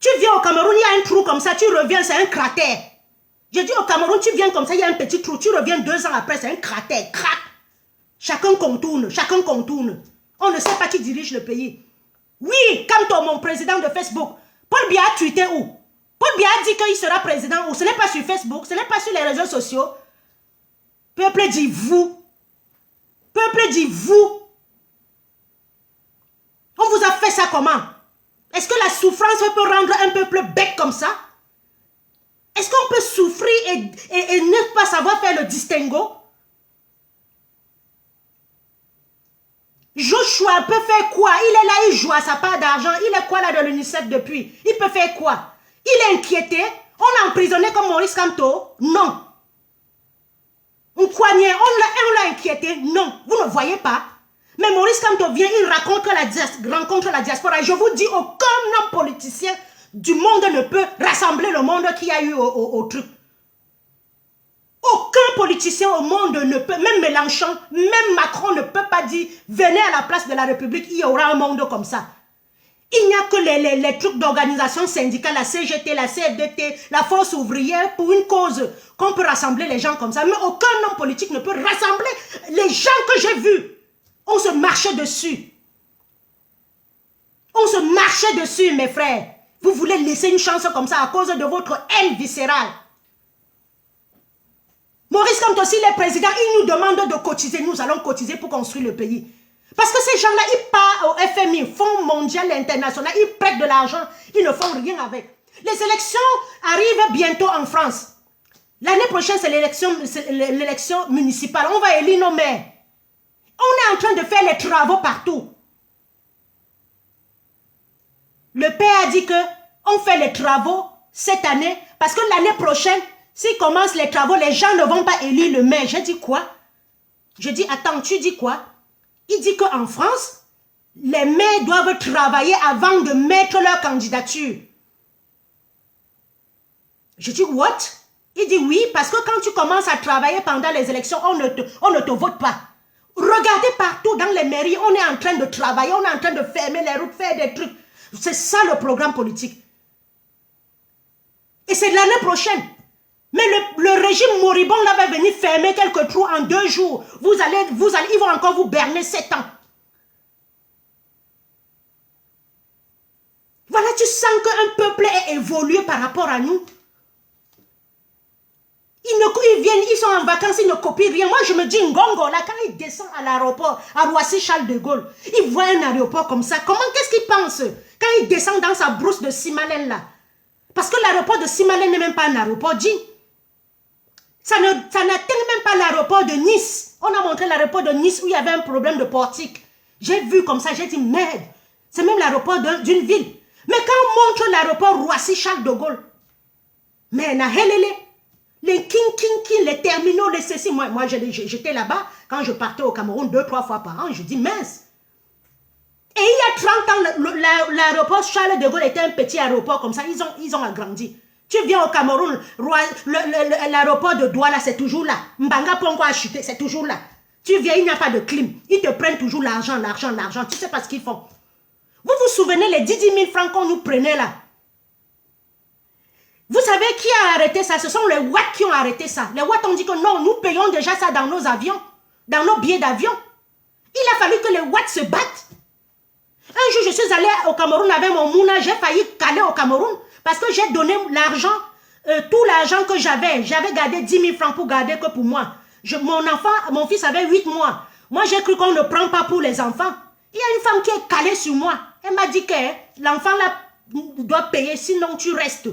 Tu viens au Cameroun, il y a un trou comme ça, tu reviens, c'est un cratère. Je dis au Cameroun, tu viens comme ça, il y a un petit trou, tu reviens 2 ans après, c'est un cratère, crac. Chacun contourne, chacun contourne. On ne sait pas qui dirige le pays. Oui, Kamto, mon président de Facebook, Paul Biya a tweeté où? Paul Biya a dit qu'il sera président où? Ce n'est pas sur Facebook, ce n'est pas sur les réseaux sociaux. Peuple dit vous. Peuple dit vous. On vous a fait ça comment? Est-ce que la souffrance peut rendre un peuple bête comme ça? Est-ce qu'on peut souffrir et ne pas savoir faire le distinguo? Joshua peut faire quoi? Il est là, il joue à sa part d'argent. Il est quoi là de l'UNICEF depuis? Il peut faire quoi? Il est inquiété. On l'a emprisonné comme Maurice Kamto? Non. On poignait, on l'a inquiété? Non. Vous ne voyez pas? Mais Maurice Kamto vient, il rencontre la diaspora. Je vous dis, aucun homme politicien du monde ne peut rassembler le monde qu'il y a eu au truc. Aucun politicien au monde ne peut, même Mélenchon, même Macron ne peut pas dire venez à la place de la République, il y aura un monde comme ça. Il n'y a que les trucs d'organisation syndicale, la CGT, la CFDT, la force ouvrière pour une cause qu'on peut rassembler les gens comme ça. Mais aucun homme politique ne peut rassembler les gens que j'ai vus. On se marchait dessus. On se marchait dessus, mes frères. Vous voulez laisser une chance comme ça à cause de votre haine viscérale. Maurice Kamto, s'il est président, il nous demande de cotiser. Nous allons cotiser pour construire le pays. Parce que ces gens-là, ils partent au FMI, Fonds mondial international, ils prêtent de l'argent, ils ne font rien avec. Les élections arrivent bientôt en France. L'année prochaine, c'est l'élection municipale. On va élire nos maires. On est en train de faire les travaux partout. Le père a dit que on fait les travaux cette année parce que l'année prochaine, s'ils commencent les travaux, les gens ne vont pas élire le maire. J'ai dit quoi? Je dis, attends, tu dis quoi? Il dit qu'en France, les maires doivent travailler avant de mettre leur candidature. Je dis, what? Il dit oui, parce que quand tu commences à travailler pendant les élections, on ne te vote pas. Regardez partout dans les mairies, on est en train de travailler, on est en train de fermer les routes, faire des trucs. C'est ça le programme politique. Et c'est l'année prochaine. Mais le régime moribond là va venir fermer quelques trous en 2 jours. Ils vont encore vous berner 7 ans. Voilà, tu sens qu'un peuple est évolué par rapport à nous. Ils viennent, ils sont en vacances, ils ne copient rien. Moi, je me dis, Ngongo, là, quand il descend à l'aéroport, à Roissy-Charles de Gaulle, il voit un aéroport comme ça. Comment, qu'est-ce qu'il pense quand il descend dans sa brousse de Simalène, là? Parce que l'aéroport de Simalène n'est même pas un aéroport dit. Ça n'atteint même pas l'aéroport de Nice. On a montré l'aéroport de Nice où il y avait un problème de portique. J'ai vu comme ça, j'ai dit, merde, c'est même l'aéroport d'une ville. Mais quand on montre l'aéroport Roissy-Charles de Gaulle, mais na helele, les les terminaux, les ceci. Moi j'étais là-bas, quand je partais au Cameroun 2-3 fois par an, je dis mince. Et il y a 30 ans, l'aéroport Charles de Gaulle était un petit aéroport comme ça, ils ont agrandi. Tu viens au Cameroun, l'aéroport de Douala, c'est toujours là. Mbanga Pongo a chuté, c'est toujours là. Tu viens, il n'y a pas de clim. Ils te prennent toujours l'argent. Tu sais pas ce qu'ils font. Vous vous souvenez les 10 000 francs qu'on nous prenait là? Vous savez qui a arrêté ça? Ce sont les Ouatt qui ont arrêté ça. Les Ouatt ont dit que non, nous payons déjà ça dans nos avions, dans nos billets d'avion. Il a fallu que les Ouatt se battent. Un jour, je suis allée au Cameroun avec mon mouna, j'ai failli caler au Cameroun parce que j'ai donné l'argent, tout l'argent que j'avais. J'avais gardé 10 000 francs pour garder que pour moi. Mon fils avait 8 mois. Moi, j'ai cru qu'on ne prend pas pour les enfants. Il y a une femme qui est calée sur moi. Elle m'a dit que l'enfant là doit payer, sinon tu restes.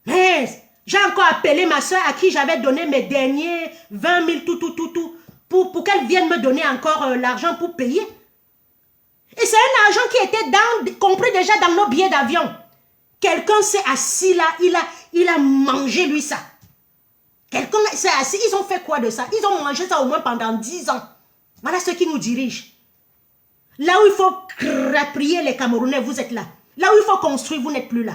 Mais j'ai encore appelé ma soeur à qui j'avais donné mes derniers 20 000 tout, pour qu'elle vienne me donner encore l'argent pour payer. Et c'est un était compris déjà dans nos billets d'avion. Quelqu'un s'est assis là, il a mangé lui ça. Quelqu'un s'est assis, ils ont fait quoi de ça? Ils ont mangé ça au moins pendant 10 ans. Voilà ceux qui nous dirigent. Là où il faut prier les Camerounais, vous êtes là. Là où il faut construire, vous n'êtes plus là.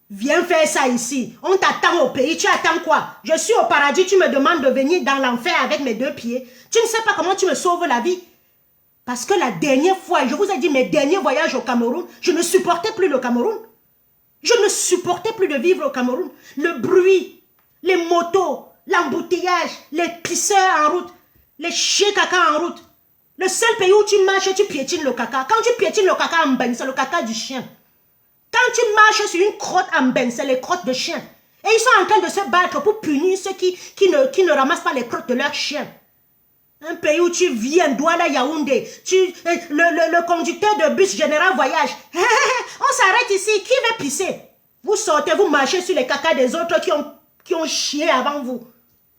Viens faire ça ici. On t'attend au pays. Tu attends quoi? Je suis au paradis. Tu me demandes de venir dans l'enfer avec mes 2 pieds. Tu ne sais pas comment tu me sauves la vie. Parce que la dernière fois, je vous ai dit mes derniers voyages au Cameroun, je ne supportais plus le Cameroun. Je ne supportais plus de vivre au Cameroun. Le bruit, les motos, l'embouteillage, les pisseurs en route, les chiens caca en route. Le seul pays où tu marches, tu piétines le caca. Quand tu piétines le caca en benne, c'est le caca du chien. Quand tu marches sur une crotte en benne, c'est les crottes de chien. Et ils sont en train de se battre pour punir ceux qui ne ramassent pas les crottes de leurs chiens. Un pays où tu viens, Douala, Yaoundé, le conducteur de bus Général Voyage. On s'arrête ici, qui va pisser? Vous sortez, vous marchez sur les cacas des autres qui ont chié avant vous.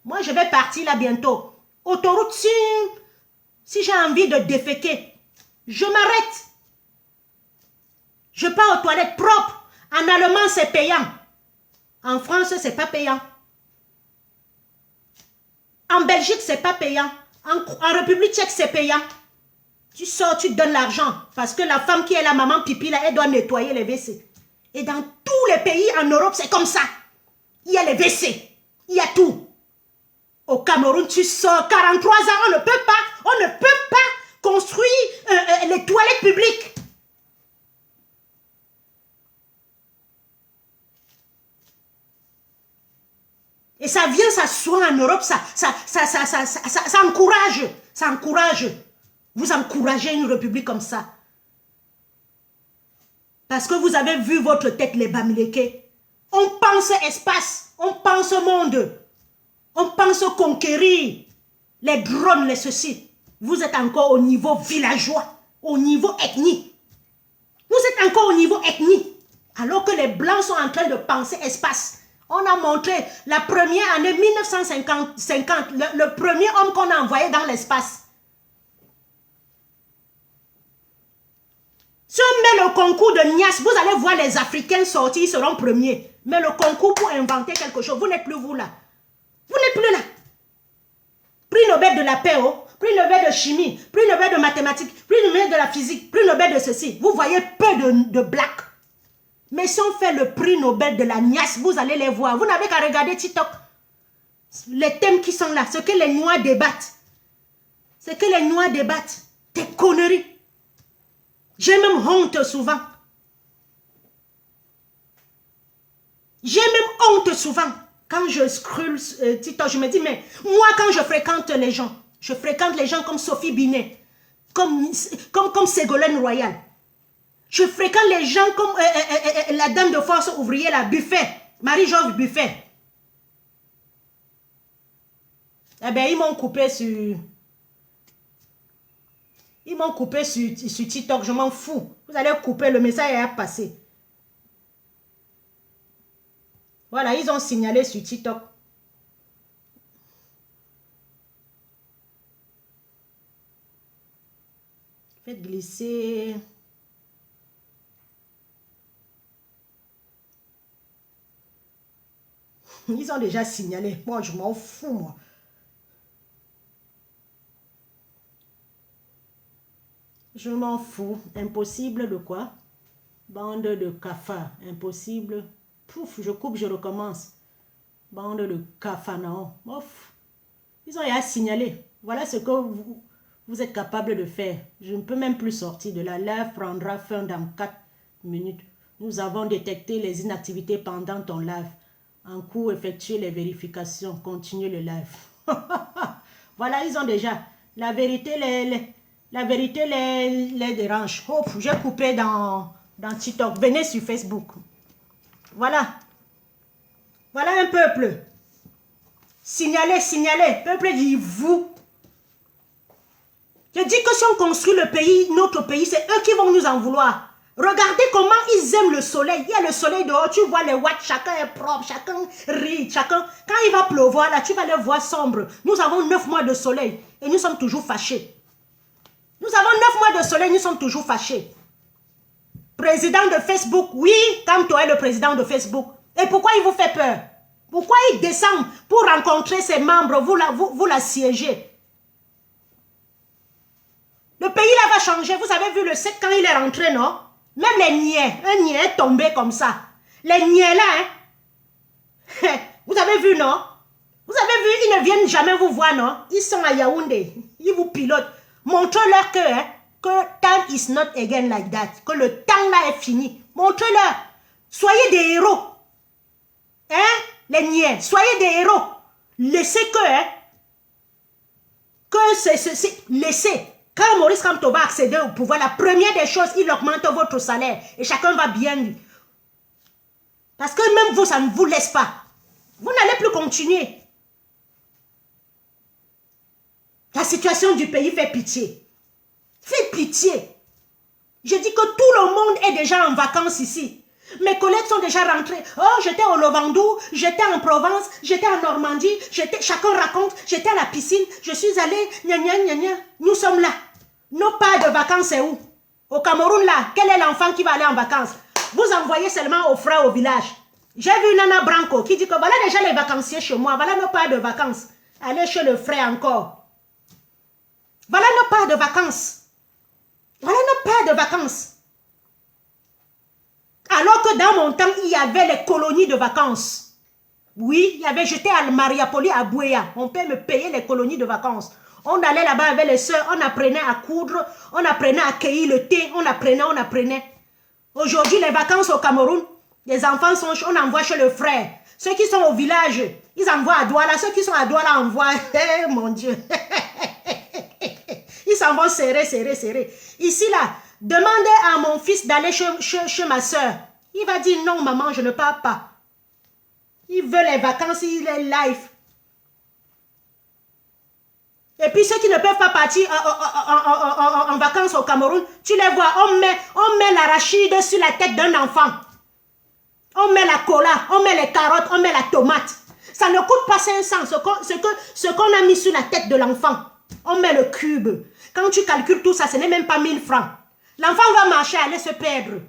Moi, je vais partir là bientôt. Autoroute, si j'ai envie de déféquer, je m'arrête. Je pars aux toilettes propres. En allemand, c'est payant. En France, c'est pas payant. En Belgique, c'est pas payant. En République tchèque, c'est payant. Tu sors, tu donnes l'argent. Parce que la femme qui est la maman pipi, là, elle doit nettoyer les WC. Et dans tous les pays en Europe, c'est comme ça. Il y a les WC. Il y a tout. Au Cameroun, tu sors 43 ans, on ne peut pas construire les toilettes publiques. Et ça vient s'asseoir en Europe, ça encourage. Ça encourage. Vous encouragez une république comme ça. Parce que vous avez vu votre tête, les Bamileke. On pense espace, on pense monde. On pense conquérir les drones, les ceci. Vous êtes encore au niveau villageois, au niveau ethnique. Vous êtes encore au niveau ethnique. Alors que les Blancs sont en train de penser espace. On a montré la première année 1950, le premier homme qu'on a envoyé dans l'espace. Si on met le concours de Nias, vous allez voir les Africains sortir, ils seront premiers. Mais le concours pour inventer quelque chose, vous n'êtes plus vous là. Vous n'êtes plus là. Prix Nobel de la paix, oh. Prix Nobel de chimie, prix Nobel de mathématiques, prix Nobel de la physique, prix Nobel de ceci. Vous voyez peu de blacks. Mais si on fait le prix Nobel de la Nias, vous allez les voir. Vous n'avez qu'à regarder TikTok. Les thèmes qui sont là, ce que les Noirs débattent. Ce que les Noirs débattent. Des conneries. J'ai même honte souvent. J'ai même honte souvent. Quand je scrolle TikTok, je me dis, mais moi, quand je fréquente les gens comme Sophie Binet, comme Ségolène Royal. Je fréquente les gens comme la dame de force ouvrière, la Buffet, Marie-Georges Buffet. Eh bien, ils m'ont coupé sur TikTok, je m'en fous. Vous allez couper, le message est passé. Voilà, ils ont signalé sur TikTok. Faites glisser. Ils ont déjà signalé. Moi, je m'en fous, moi. Je m'en fous. Impossible de quoi? Bande de cafards. Impossible. Pouf, je coupe, je recommence. Bande de cafards, non. Ouf. Ils ont déjà signalé. Voilà ce que vous êtes capable de faire. Je ne peux même plus sortir de la live. Prendra fin dans 4 minutes. Nous avons détecté les inactivités pendant ton live. En cours, effectuer les vérifications. Continuer le live. Voilà, ils ont déjà. La vérité les dérange. Oh, j'ai coupé dans TikTok. Venez sur Facebook. Voilà. Voilà un peuple. Signalez, signalez. Peuple dit vous. Je dis que si on construit le pays, notre pays, c'est eux qui vont nous en vouloir. Regardez comment ils aiment le soleil. Il y a le soleil dehors, tu vois les watts, chacun est propre, chacun rit, chacun... Quand il va pleuvoir, là, tu vas les voir sombres. Nous avons 9 mois de soleil et nous sommes toujours fâchés. Nous avons 9 mois de soleil, nous sommes toujours fâchés. Président de Facebook, oui, Kamto est le président de Facebook. Et pourquoi il vous fait peur? Pourquoi il descend pour rencontrer ses membres, vous la siégez? Le pays là va changer. Vous avez vu le 7 quand il est rentré, non? Même les niais, un niais est tombé comme ça. Les niais là, hein? Vous avez vu, non? Vous avez vu, ils ne viennent jamais vous voir, non? Ils sont à Yaoundé. Ils vous pilotent. Montrez-leur que time is not again like that. Que le temps là est fini. Montrez-leur. Soyez des héros. Hein? Les niais. Soyez des héros. Laissez laissez. Quand Maurice Kamto va accéder au pouvoir, la première des choses, il augmente votre salaire. Et chacun va bien lui. Parce que même vous, ça ne vous laisse pas. Vous n'allez plus continuer. La situation du pays fait pitié. Fait pitié. Je dis que tout le monde est déjà en vacances ici. Mes collègues sont déjà rentrés. Oh, j'étais au Lovandou, j'étais en Provence, j'étais en Normandie, chacun raconte, j'étais à la piscine, je suis allé, gna gna gna gna. Nous sommes là. Nos pas de vacances, c'est où? Au Cameroun, là. Quel est l'enfant qui va aller en vacances? Vous envoyez seulement aux frères au village. J'ai vu Nana Branco qui dit que voilà déjà les vacanciers chez moi, voilà nos pas de vacances. Allez chez le frère encore. Voilà nos pas de vacances. Voilà nos pas de vacances. Alors que dans mon temps, il y avait les colonies de vacances. Oui, il y avait, j'étais à Mariapoli, à Bouéa. Mon père me payait les colonies de vacances. On allait là-bas avec les soeurs, on apprenait à coudre, on apprenait à cueillir le thé, on apprenait. Aujourd'hui, les vacances au Cameroun, les enfants sont, on envoie chez le frère. Ceux qui sont au village, ils envoient à Douala. Ceux qui sont à Douala envoient, mon Dieu. Ils s'en vont serrer. Ici, là, demandez à mon fils d'aller chez ma soeur. Il va dire non, maman, je ne pars pas. Il veut les vacances, il est live. Et puis ceux qui ne peuvent pas partir en vacances au Cameroun, tu les vois, on met l'arachide sur la tête d'un enfant. On met la cola, on met les carottes, on met la tomate. Ça ne coûte pas 500, ce qu'on a mis sur la tête de l'enfant. On met le cube. Quand tu calcules tout ça, ce n'est même pas 1000 francs. L'enfant va marcher, aller se perdre.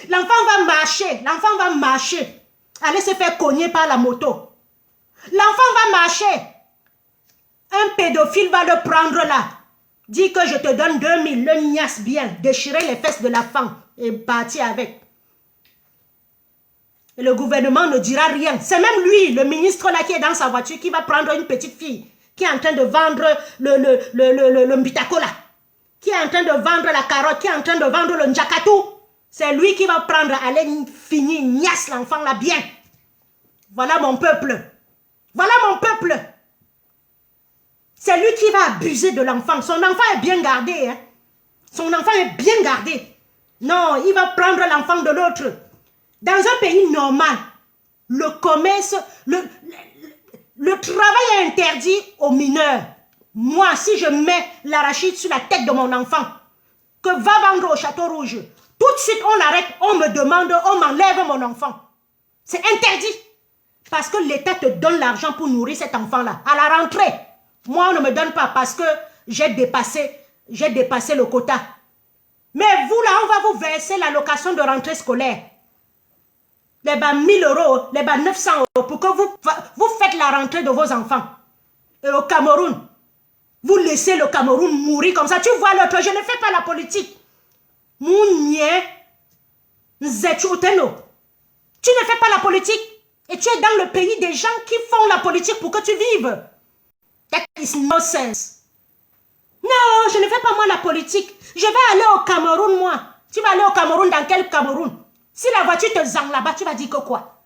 L'enfant va marcher, aller se faire cogner par la moto. L'enfant va marcher. Un pédophile va le prendre là. Dit que je te donne 2000, le niasse bien, déchirer les fesses de la femme et partir avec. Et le gouvernement ne dira rien. C'est même lui, le ministre là qui est dans sa voiture, qui va prendre une petite fille qui est en train de vendre le mbitakola, qui est en train de vendre la carotte, qui est en train de vendre le njakatou. C'est lui qui va prendre, aller finir, niasse l'enfant là bien. Voilà mon peuple. Voilà mon peuple. C'est lui qui va abuser de l'enfant. Son enfant est bien gardé. Hein? Son enfant est bien gardé. Non, il va prendre l'enfant de l'autre. Dans un pays normal, le commerce, le travail est interdit aux mineurs. Moi, si je mets l'arachide sur la tête de mon enfant, que va vendre au Château Rouge, tout de suite on arrête, on me demande, on m'enlève mon enfant. C'est interdit. Parce que l'État te donne l'argent pour nourrir cet enfant-là. À la rentrée, moi, on ne me donne pas parce que j'ai dépassé le quota. Mais vous, là, on va vous verser l'allocation de rentrée scolaire. Les 1000 euros, les 900 euros pour que vous faites la rentrée de vos enfants. Et au Cameroun, vous laissez le Cameroun mourir comme ça. Tu vois l'autre, je ne fais pas la politique. Mounier, Nzetchouteno. Tu ne fais pas la politique. Et tu es dans le pays des gens qui font la politique pour que tu vives. That is nonsense. Non, je ne fais pas moi la politique. Je vais aller au Cameroun, moi. Tu vas aller au Cameroun, dans quel Cameroun? Si la voiture te zang là-bas, tu vas dire que quoi?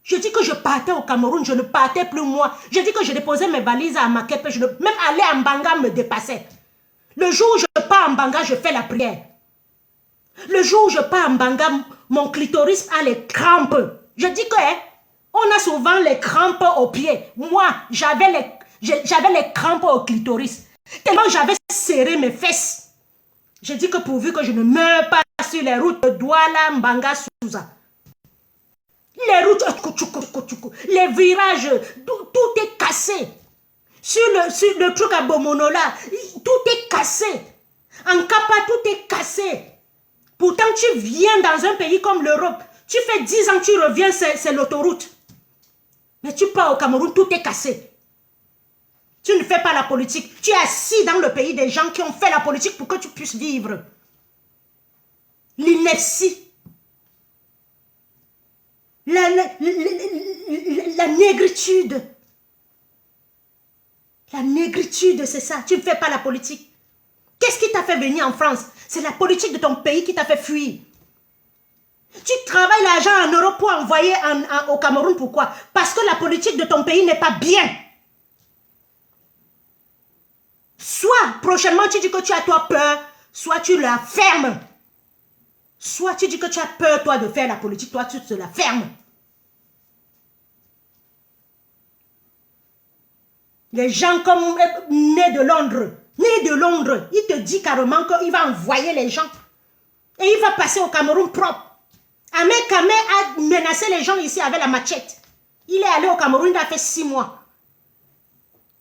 Je dis que je partais au Cameroun, je ne partais plus moi. Je dis que je déposais mes valises à Makepe, même aller en Banga me dépassait. Le jour où je pars en Banga, je fais la prière. Le jour où je pars en Banga, mon clitoris a les crampes. Je dis que on a souvent les crampes aux pieds. Moi, j'avais les crampes au clitoris. Tellement j'avais serré mes fesses. Je dis que pourvu que je ne meure pas sur les routes de Douala, Mbanga, Souza. Les routes, les virages, tout est cassé. Sur le truc à Bomono là, tout est cassé. Ankapa, tout est cassé. Pourtant, tu viens dans un pays comme l'Europe. Tu fais 10 ans, tu reviens, c'est l'autoroute. Mais tu pars au Cameroun, tout est cassé. Tu ne fais pas la politique. Tu es assis dans le pays des gens qui ont fait la politique pour que tu puisses vivre. L'inertie. La négritude. La négritude, c'est ça. Tu ne fais pas la politique. Qu'est-ce qui t'a fait venir en France? C'est la politique de ton pays qui t'a fait fuir. Tu travailles l'argent en Europe pour envoyer au Cameroun. Pourquoi? Parce que la politique de ton pays n'est pas bien. Soit prochainement tu dis que tu as toi peur, soit tu la fermes. Soit tu dis que tu as peur toi de faire la politique, toi tu te la fermes. Les gens comme nés de Londres, il te dit carrément qu'il va envoyer les gens. Et il va passer au Cameroun propre. Ahmed Kamé a menacé les gens ici avec la machette. Il est allé au Cameroun, il a fait 6 mois.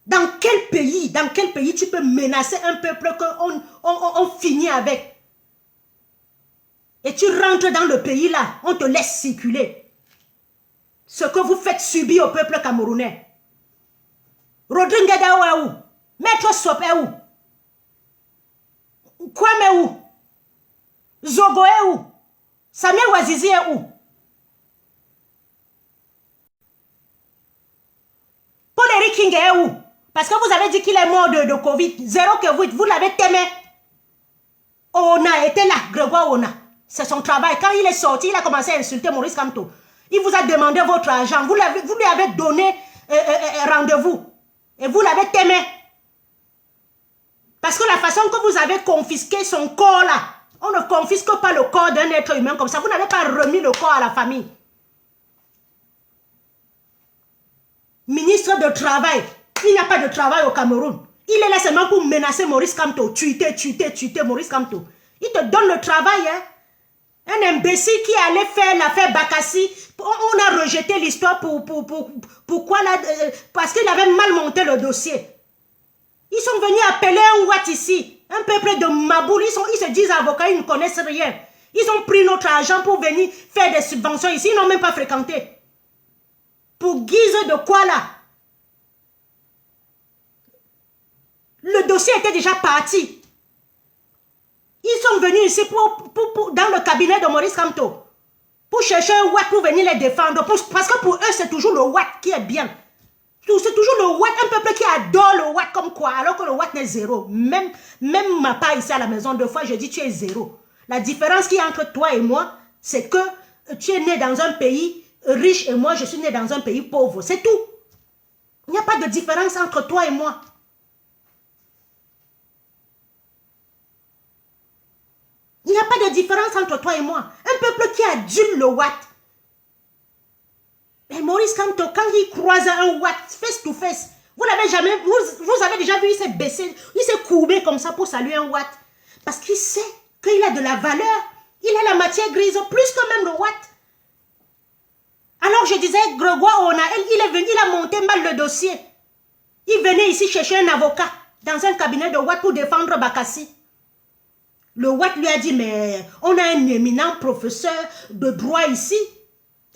Dans quel pays tu peux menacer un peuple qu'on finit avec? Et tu rentres dans le pays là, on te laisse circuler. Ce que vous faites subir au peuple camerounais. Rodrigue Ngada est où? Maître Sop est où? Kwame est où? Zogo est où? Samuel Wazizi est où? Paul-Éric King est où? Parce que vous avez dit qu'il est mort de Covid. Zéro que vous l'avez témé. Ona était là, Grégoire Ona. C'est son travail. Quand il est sorti, il a commencé à insulter Maurice Kamto. Il vous a demandé votre argent. Vous lui avez donné rendez-vous. Et vous l'avez témé. Parce que la façon que vous avez confisqué son corps là, on ne confisque pas le corps d'un être humain comme ça. Vous n'avez pas remis le corps à la famille. Ministre de Travail. Il n'y a pas de travail au Cameroun. Il est là seulement pour menacer Maurice Kamto. Tuiter Maurice Kamto. Il te donne le travail. Hein? Un imbécile qui allait faire l'affaire Bakassi. On a rejeté l'histoire pourquoi là, parce qu'il avait mal monté le dossier. Ils sont venus appeler un Watt ici. Un peuple de Maboul. Ils se disent avocats, ils ne connaissent rien. Ils ont pris notre argent pour venir faire des subventions ici. Ils n'ont même pas fréquenté. Pour guise de quoi là? Le dossier était déjà parti. Ils sont venus ici dans le cabinet de Maurice Kamto pour chercher un Watt pour venir les défendre. Parce que pour eux, c'est toujours le Watt qui est bien. C'est toujours le Watt, un peuple qui adore le Watt comme quoi, alors que le Watt n'est zéro. Même ma part ici à la maison, 2 fois, je dis tu es zéro. La différence qu'il y a entre toi et moi, c'est que tu es né dans un pays riche et moi, je suis né dans un pays pauvre. C'est tout. Il n'y a pas de différence entre toi et moi. Il n'y a pas de différence entre toi et moi. Un peuple qui adule le Watt. Et Maurice Kamto, quand il croise un Watt face to face, vous l'avez jamais, vous avez déjà vu, il s'est baissé, il s'est courbé comme ça pour saluer un Watt. Parce qu'il sait qu'il a de la valeur. Il a la matière grise, plus que même le Watt. Alors je disais, Grégoire Ona, il est venu, il a monté mal le dossier. Il venait ici chercher un avocat dans un cabinet de Watt pour défendre Bakassi. Le Watt lui a dit, mais on a un éminent professeur de droit ici.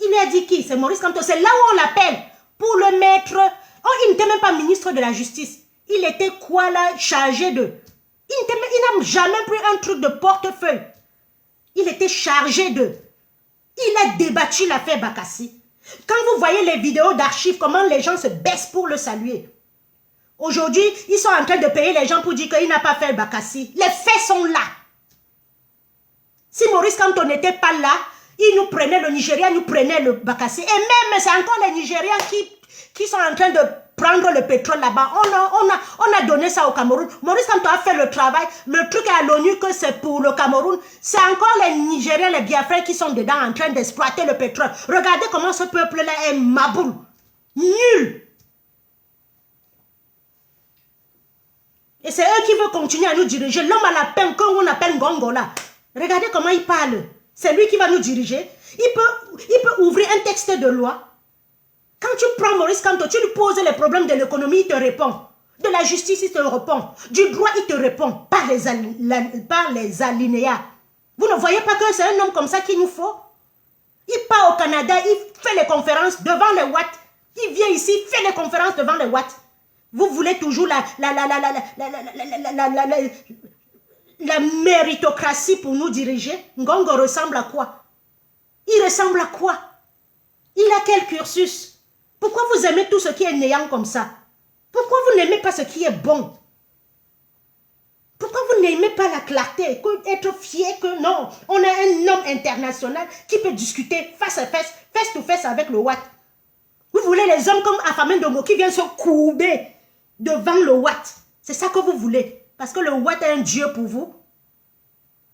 Il lui a dit qui? C'est Maurice Kamto. C'est là où on l'appelle pour le mettre. Oh, il n'était même pas ministre de la Justice. Il était quoi là? Chargé de... Il n'a jamais pris un truc de portefeuille. Il était chargé de... Il a débattu l'affaire Bakassi. Quand vous voyez les vidéos d'archives, comment les gens se baissent pour le saluer. Aujourd'hui, ils sont en train de payer les gens pour dire qu'il n'a pas fait Bakassi. Les faits sont là. Si Maurice Kamto n'était pas là, il nous prenait le Nigeria, nous prenait le Bakassi. Et même, c'est encore les Nigériens qui sont en train de prendre le pétrole là-bas. On a donné ça au Cameroun. Maurice Kamto a fait le travail. Le truc à l'ONU que c'est pour le Cameroun, c'est encore les Nigériens, les Biafrais qui sont dedans en train d'exploiter le pétrole. Regardez comment ce peuple-là est maboule. Nul. Et c'est eux qui veulent continuer à nous diriger. L'homme à la peine qu'on appelle Gongola. Regardez comment il parle. C'est lui qui va nous diriger. Il peut ouvrir un texte de loi. Quand tu prends Maurice Kamto, tu lui poses les problèmes de l'économie, il te répond. De la justice, il te répond. Du droit, il te répond par les alinéas. Vous ne voyez pas que c'est un homme comme ça qu'il nous faut? Il part au Canada, il fait les conférences devant les Watts. Il vient ici, il fait les conférences devant les Watts. Vous voulez toujours la méritocratie pour nous diriger? Ngongo ressemble à quoi? Il ressemble à quoi? Il a quel cursus? Pourquoi vous aimez tout ce qui est néant comme ça? Pourquoi vous n'aimez pas ce qui est bon? Pourquoi vous n'aimez pas la clarté? Être fier que non, on a un homme international qui peut discuter face to face avec le Watt. Vous voulez les hommes comme Afamé Ndongo qui viennent se courber devant le Watt. C'est ça que vous voulez. Parce que le Watt est un dieu pour vous.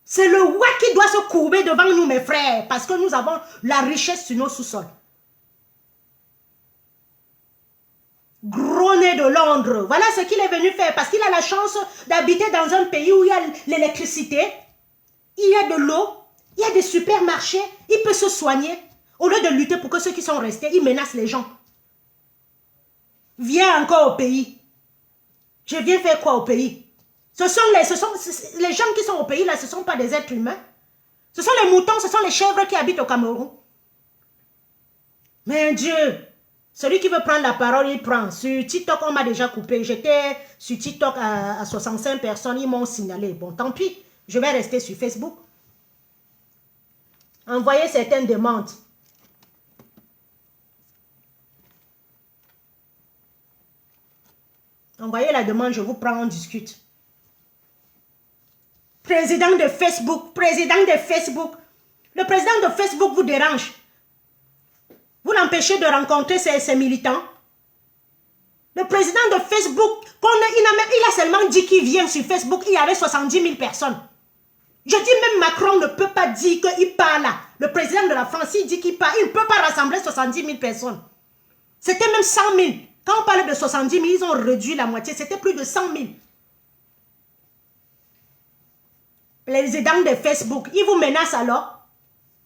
C'est le Watt qui doit se courber devant nous, mes frères. Parce que nous avons la richesse sur nos sous-sols. Gros nez de Londres. Voilà ce qu'il est venu faire. Parce qu'il a la chance d'habiter dans un pays où il y a l'électricité, il y a de l'eau, il y a des supermarchés, il peut se soigner. Au lieu de lutter pour que ceux qui sont restés, il menace les gens. Viens encore au pays. Je viens faire quoi au pays? Ce sont les gens qui sont au pays là, ce ne sont pas des êtres humains. Ce sont les moutons, ce sont les chèvres qui habitent au Cameroun. Mais Dieu, celui qui veut prendre la parole, il prend. Sur TikTok, on m'a déjà coupé. J'étais sur TikTok à 65 personnes, ils m'ont signalé. Bon, tant pis, je vais rester sur Facebook. Envoyez certaines demandes. Envoyez la demande, je vous prends, on discute. Président de Facebook, président de Facebook. Le président de Facebook vous dérange. Vous l'empêchez de rencontrer ses militants. Le président de Facebook, il a seulement dit qu'il vient sur Facebook, il y avait 70 000 personnes. Je dis même Macron ne peut pas dire qu'il part là. Le président de la France, il dit qu'il part, il ne peut pas rassembler 70 000 personnes. C'était même 100 000. Quand on parlait de 70 000, ils ont réduit la moitié, c'était plus de 100 000. Les présidents de Facebook, ils vous menacent alors.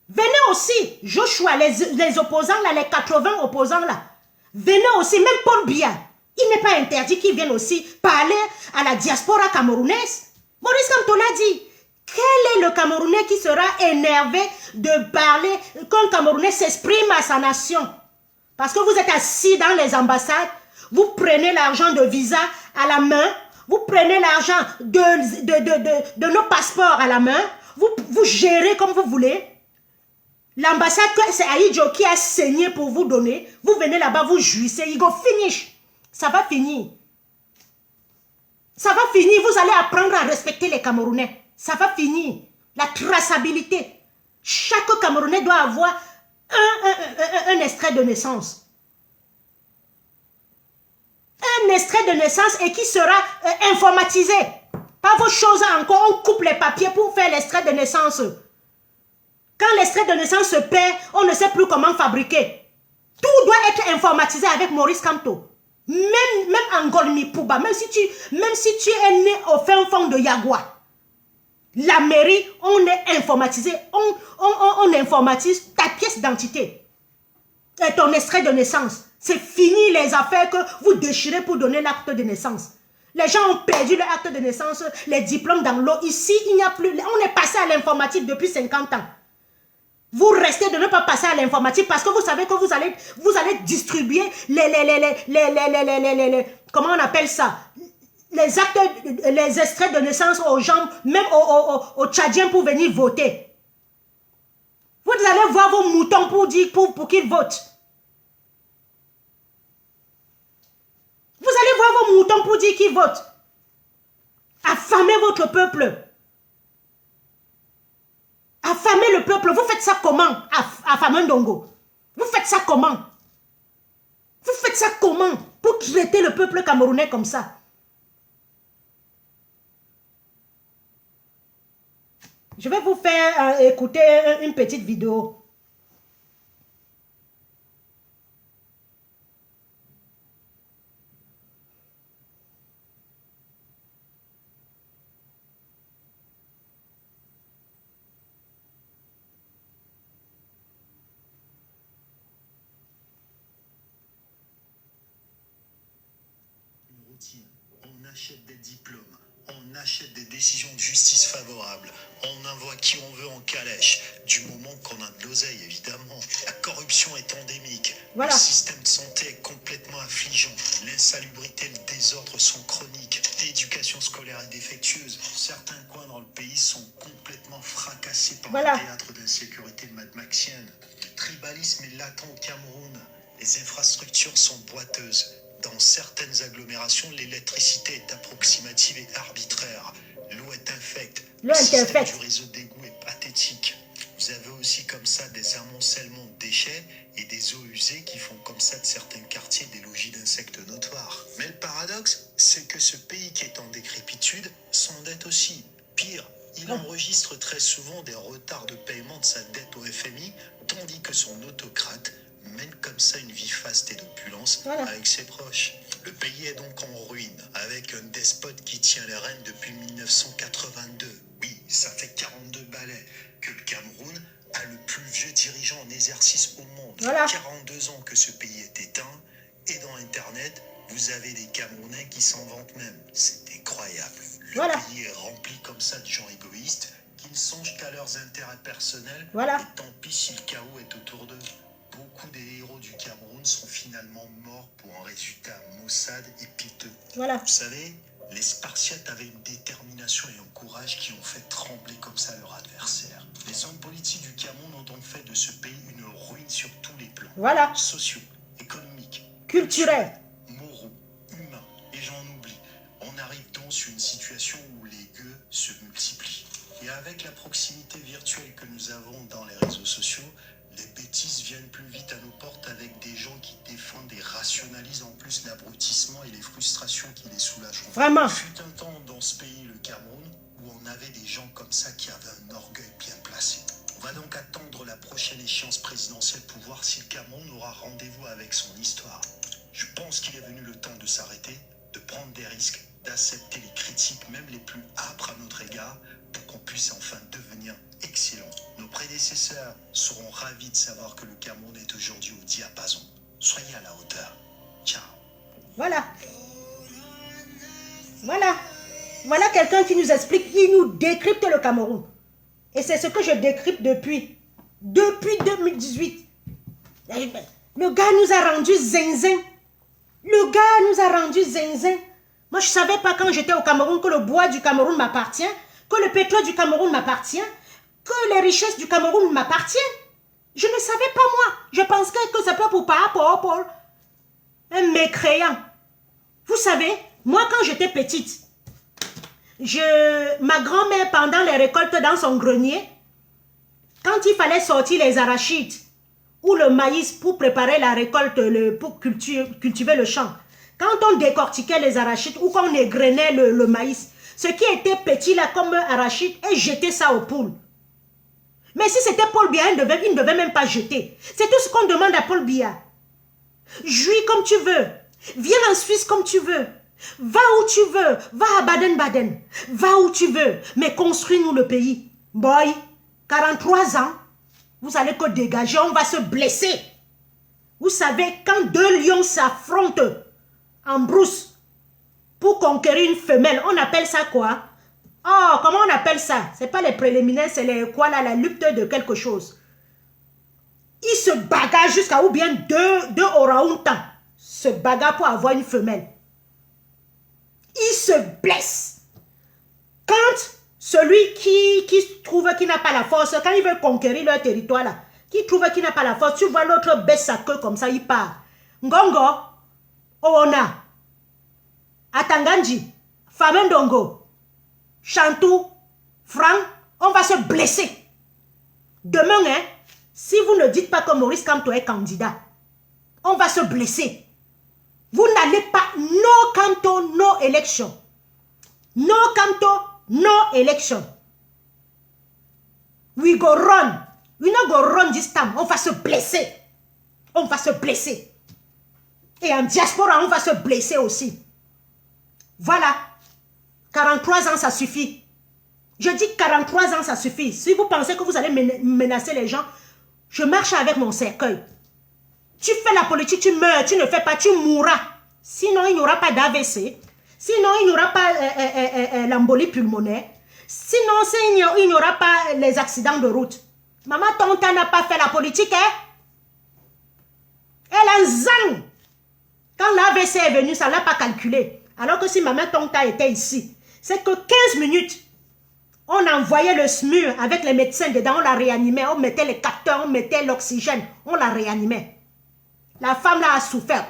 Venez aussi, Joshua, les opposants là, les 80 opposants là. Venez aussi, même Paul Biya. Il n'est pas interdit qu'ils viennent aussi parler à la diaspora camerounaise. Maurice Kamto l'a dit. Quel est le Camerounais qui sera énervé de parler qu'un Camerounais s'exprime à sa nation? Parce que vous êtes assis dans les ambassades, vous prenez l'argent de visa à la main, vous prenez l'argent de nos passeports à la main, vous gérez comme vous voulez. L'ambassade, c'est Aïdjo qui a saigné pour vous donner. Vous venez là-bas, vous jouissez. Il go finish. Ça va finir. Ça va finir. Vous allez apprendre à respecter les Camerounais. Ça va finir. La traçabilité. Chaque Camerounais doit avoir un extrait de naissance. Un extrait de naissance et qui sera informatisé. Pas vos choses encore. On coupe les papiers pour faire l'extrait de naissance. Quand l'extrait de naissance se perd, on ne sait plus comment fabriquer. Tout doit être informatisé avec Maurice Kamto. Même en Golmi Pouba, même si tu es né au fin fond de Yagua, la mairie, on est informatisé. On informatise ta pièce d'identité et ton extrait de naissance. C'est fini les affaires que vous déchirez pour donner l'acte de naissance. Les gens ont perdu leur acte de naissance, les diplômes dans l'eau. Ici, il n'y a plus. On est passé à l'informatique depuis 50 ans. Vous restez de ne pas passer à l'informatique parce que vous savez que vous allez distribuer comment on appelle ça? Les extraits de naissance aux gens, même aux Tchadiens pour venir voter. Vous allez voir vos moutons pour qu'ils votent. Vous allez voir vos moutons pour dire qu'ils votent. Affamez votre peuple. Affamer le peuple, vous faites ça comment? Affamer Ndongo. Vous faites ça comment? Vous faites ça comment? Pour traiter le peuple camerounais comme ça? Je vais vous faire écouter une petite vidéo. achète des diplômes, on achète des décisions de justice favorables, on envoie qui on veut en calèche, du moment qu'on a de l'oseille, évidemment. La corruption est endémique, Voilà. le système de santé est complètement affligeant, l'insalubrité et le désordre sont chroniques, l'éducation scolaire est défectueuse, certains coins dans le pays sont complètement fracassés par Voilà. un théâtre d'insécurité mad-maxienne. Le tribalisme est latent au Cameroun, les infrastructures sont boiteuses. Dans certaines agglomérations, l'électricité est approximative et arbitraire. L'eau est infecte. L'eau Le est système infecte. du réseau d'égout est pathétique. Vous avez aussi comme ça des amoncellements de déchets et des eaux usées qui font comme ça de certains quartiers des logis d'insectes notoires. Mais le paradoxe, c'est que ce pays qui est en décrépitude s'endette aussi. Pire, il enregistre très souvent des retards de paiement de sa dette au FMI, tandis que son autocrate mène comme ça une vie faste et d'opulence Voilà. avec ses proches. Le pays est donc en ruine, avec un despote qui tient les rênes depuis 1982. Oui, ça fait 42 balais que le Cameroun a le plus vieux dirigeant en exercice au monde. Voilà. 42 ans que ce pays est éteint, et dans Internet, vous avez des Camerounais qui s'en vantent même. C'est incroyable. Le Voilà. pays est rempli comme ça de gens égoïstes qui ne songent qu'à leurs intérêts personnels. Voilà. Et tant pis si le chaos est autour d'eux. Beaucoup des héros du Cameroun sont finalement morts pour un résultat maussade et piteux. Voilà. Vous savez, les Spartiates avaient une détermination et un courage qui ont fait trembler comme ça leur adversaire. Les hommes politiques du Cameroun ont donc fait de ce pays une ruine sur tous les plans. Voilà. Sociaux, économiques, Culturel. moraux, humains, et j'en oublie. On arrive donc sur une situation où les gueux se multiplient. Et avec la proximité virtuelle que nous avons dans les réseaux sociaux, les bêtises viennent plus vite à nos portes avec des gens qui défendent et rationalisent en plus l'abrutissement et les frustrations qui les soulageront. Vraiment. Il fut un temps dans ce pays, le Cameroun, où on avait des gens comme ça qui avaient un orgueil bien placé. On va donc attendre la prochaine échéance présidentielle pour voir si le Cameroun aura rendez-vous avec son histoire. Je pense qu'il est venu le temps de s'arrêter, de prendre des risques, d'accepter les critiques, même les plus âpres à notre égard, pour qu'on puisse enfin devenir excellent. Nos prédécesseurs seront ravis de savoir que le Cameroun est aujourd'hui au diapason. Soyez à la hauteur. Ciao. Voilà. Voilà. Voilà quelqu'un qui nous explique, il nous décrypte le Cameroun. Et c'est ce que je décrypte depuis 2018. Le gars nous a rendu zinzin. Le gars nous a rendu zinzin. Moi, je ne savais pas quand j'étais au Cameroun que le bois du Cameroun m'appartient, que le pétrole du Cameroun m'appartient, que les richesses du Cameroun m'appartiennent. Je ne savais pas moi. Je pensais que ça peut pour Paul. Un mécréant. Vous savez, moi quand j'étais petite, ma grand-mère pendant les récoltes dans son grenier, quand il fallait sortir les arachides ou le maïs pour préparer la récolte, pour cultiver le champ, quand on décortiquait les arachides ou qu'on égrenait le maïs, ce qui était petit là comme arachide, et jetait ça aux poules. Mais si c'était Paul Biya, il ne devait même pas jeter. C'est tout ce qu'on demande à Paul Biya. Jouis comme tu veux. Viens en Suisse comme tu veux. Va où tu veux. Va à Baden-Baden. Va où tu veux. Mais construis-nous le pays. Boy, 43 ans, vous allez que dégager, on va se blesser. Vous savez, quand deux lions s'affrontent en brousse pour conquérir une femelle, on appelle ça quoi? Oh, comment on appelle ça? C'est pas les préliminaires, c'est les quoi là, la lutte de quelque chose. Ils se bagarrent jusqu'à ou bien deux orang-outans se bagarrent pour avoir une femelle. Ils se blessent. Quand celui qui trouve qu'il n'a pas la force, quand il veut conquérir leur territoire là, qui trouve qu'il n'a pas la force, tu vois l'autre baisse sa queue comme ça, il part. Ngongo, Oona, Atanganji, Famendongo, Chantou, Franck, on va se blesser. Demain, hein, si vous ne dites pas que Maurice Kamto est candidat, on va se blesser. Vous n'allez pas, no Kamto, no election. No Kamto, no election. We go run. We not go run this time. On va se blesser. On va se blesser. Et en diaspora, on va se blesser aussi. Voilà. 43 ans, ça suffit. Je dis 43 ans, ça suffit. Si vous pensez que vous allez menacer les gens, je marche avec mon cercueil. Tu fais la politique, tu meurs. Tu ne fais pas, tu mourras. Sinon, il n'y aura pas d'AVC. Sinon, il n'y aura pas l'embolie pulmonaire. Sinon, il n'y aura pas les accidents de route. Maman Tonta n'a pas fait la politique, hein? Elle a un zang. Quand l'AVC est venu, ça ne l'a pas calculé. Alors que si Maman Tonta était ici, c'est que 15 minutes, on envoyait le SMUR avec les médecins dedans, on la réanimait, on mettait les capteurs, on mettait l'oxygène, on la réanimait. La femme là a souffert,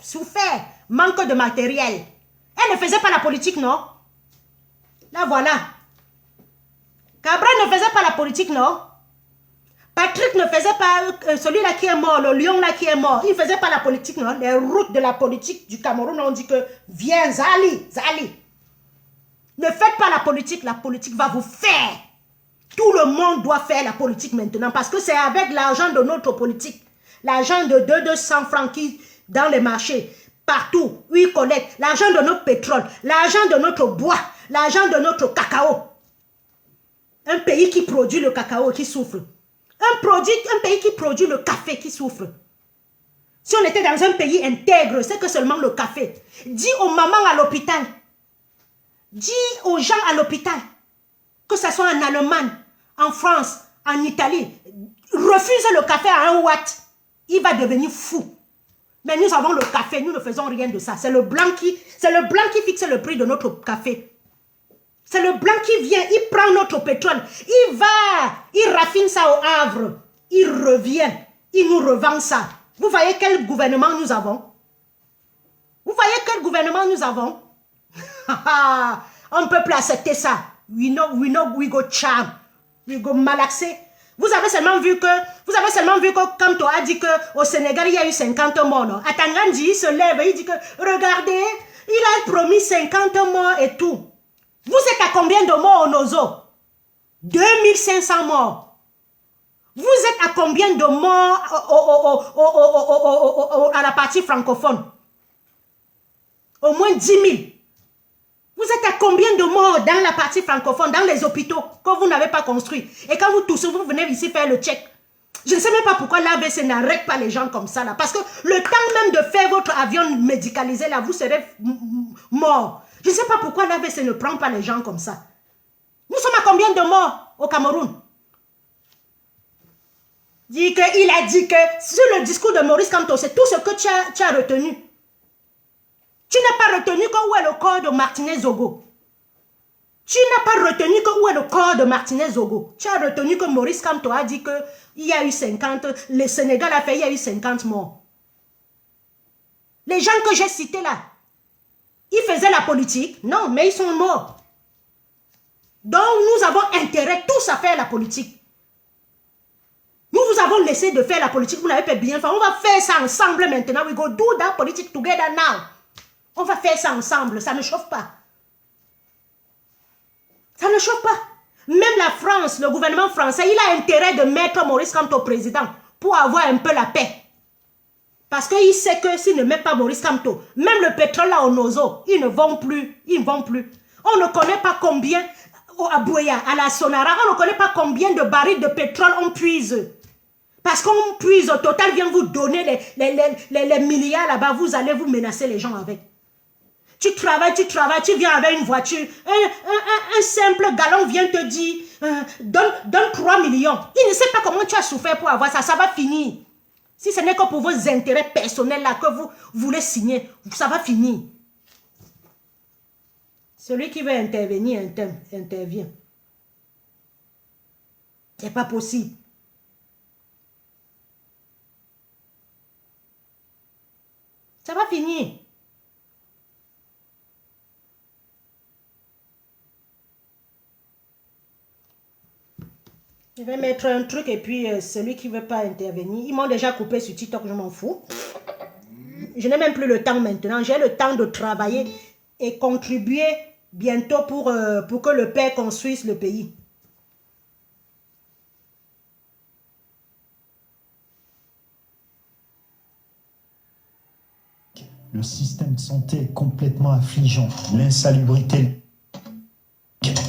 souffert, manque de matériel. Elle ne faisait pas la politique, non? Là, voilà. Cabral ne faisait pas la politique, non? Patrick ne faisait pas, celui-là qui est mort, le lion là qui est mort, il ne faisait pas la politique, non? Les routes de la politique du Cameroun, on dit que, viens, Zali, Zali. Ne faites pas la politique va vous faire. Tout le monde doit faire la politique maintenant, parce que c'est avec l'argent de notre politique, l'argent de 200 francs qui, dans les marchés, partout, où ils collectent, l'argent de notre pétrole, l'argent de notre bois, l'argent de notre cacao. Un pays qui produit le cacao qui souffre. Un pays qui produit le café qui souffre. Si on était dans un pays intègre, c'est que seulement le café. Dis aux mamans à l'hôpital, dis aux gens à l'hôpital, que ce soit en Allemagne, en France, en Italie, refuse le café à 1 watt. Il va devenir fou. Mais nous avons le café, nous ne faisons rien de ça. C'est le blanc qui fixe le prix de notre café. C'est le blanc qui vient, il prend notre pétrole, il raffine ça au Havre, il revient, il nous revend ça. Vous voyez quel gouvernement nous avons? Vous voyez quel gouvernement nous avons? On ne peut plus accepter ça. We go charm, we go malaxer. Vous avez seulement vu que Kamto a dit qu'au Sénégal, il y a eu 50 morts. Non? Atangandi, il se lève, il dit que, regardez, il a promis 50 morts et tout. Vous êtes à combien de morts au Nozo? 2500 morts. Vous êtes à combien de morts à la partie francophone? Au moins 10 000. Vous êtes à combien de morts dans la partie francophone, dans les hôpitaux que vous n'avez pas construits? Et quand vous toussez, vous venez ici faire le check. Je ne sais même pas pourquoi l'AVC n'arrête pas les gens comme ça là. Parce que le temps même de faire votre avion médicalisé là, vous serez mort. Je ne sais pas pourquoi l'AVC ne prend pas les gens comme ça. Nous sommes à combien de morts au Cameroun? Il a dit que sur le discours de Maurice Kamto, c'est tout ce que tu as retenu. Tu n'as pas retenu que où est le corps de Martinez Zogo. Tu n'as pas retenu que où est le corps de Martinez Zogo. Tu as retenu que Maurice Kamto a dit qu'il y a eu 50, le Sénégal a fait, il y a eu 50 morts. Les gens que j'ai cités là, ils faisaient la politique, non, mais ils sont morts. Donc nous avons intérêt tous à faire la politique. Nous vous avons laissé de faire la politique, vous n'avez pas bien fait. On va faire ça ensemble maintenant. We go do that politique together now. On va faire ça ensemble, ça ne chauffe pas. Ça ne chauffe pas. Même la France, le gouvernement français, il a intérêt de mettre Maurice Kamto président pour avoir un peu la paix. Parce qu'il sait que s'il ne met pas Maurice Kamto, même le pétrole là au Nozo, ils ne vont plus. Ils ne vont plus. On ne connaît pas combien, à Bouya, à la Sonara, on ne connaît pas combien de barils de pétrole on puise. Parce qu'on puise, au total vient vous donner les milliards là-bas, vous allez vous menacer les gens avec. Tu travailles, tu viens avec une voiture, un simple galon vient te dire, donne 3 millions. Il ne sait pas comment tu as souffert pour avoir ça, ça va finir. Si ce n'est que pour vos intérêts personnels là que vous voulez signer, ça va finir. Celui qui veut intervenir, intervient. C'est pas possible. Ça va finir. Je vais mettre un truc et puis celui qui ne veut pas intervenir, ils m'ont déjà coupé sur TikTok, je m'en fous. Je n'ai même plus le temps maintenant, j'ai le temps de travailler et contribuer bientôt pour que le père construise le pays. Le système de santé est complètement affligeant. L'insalubrité,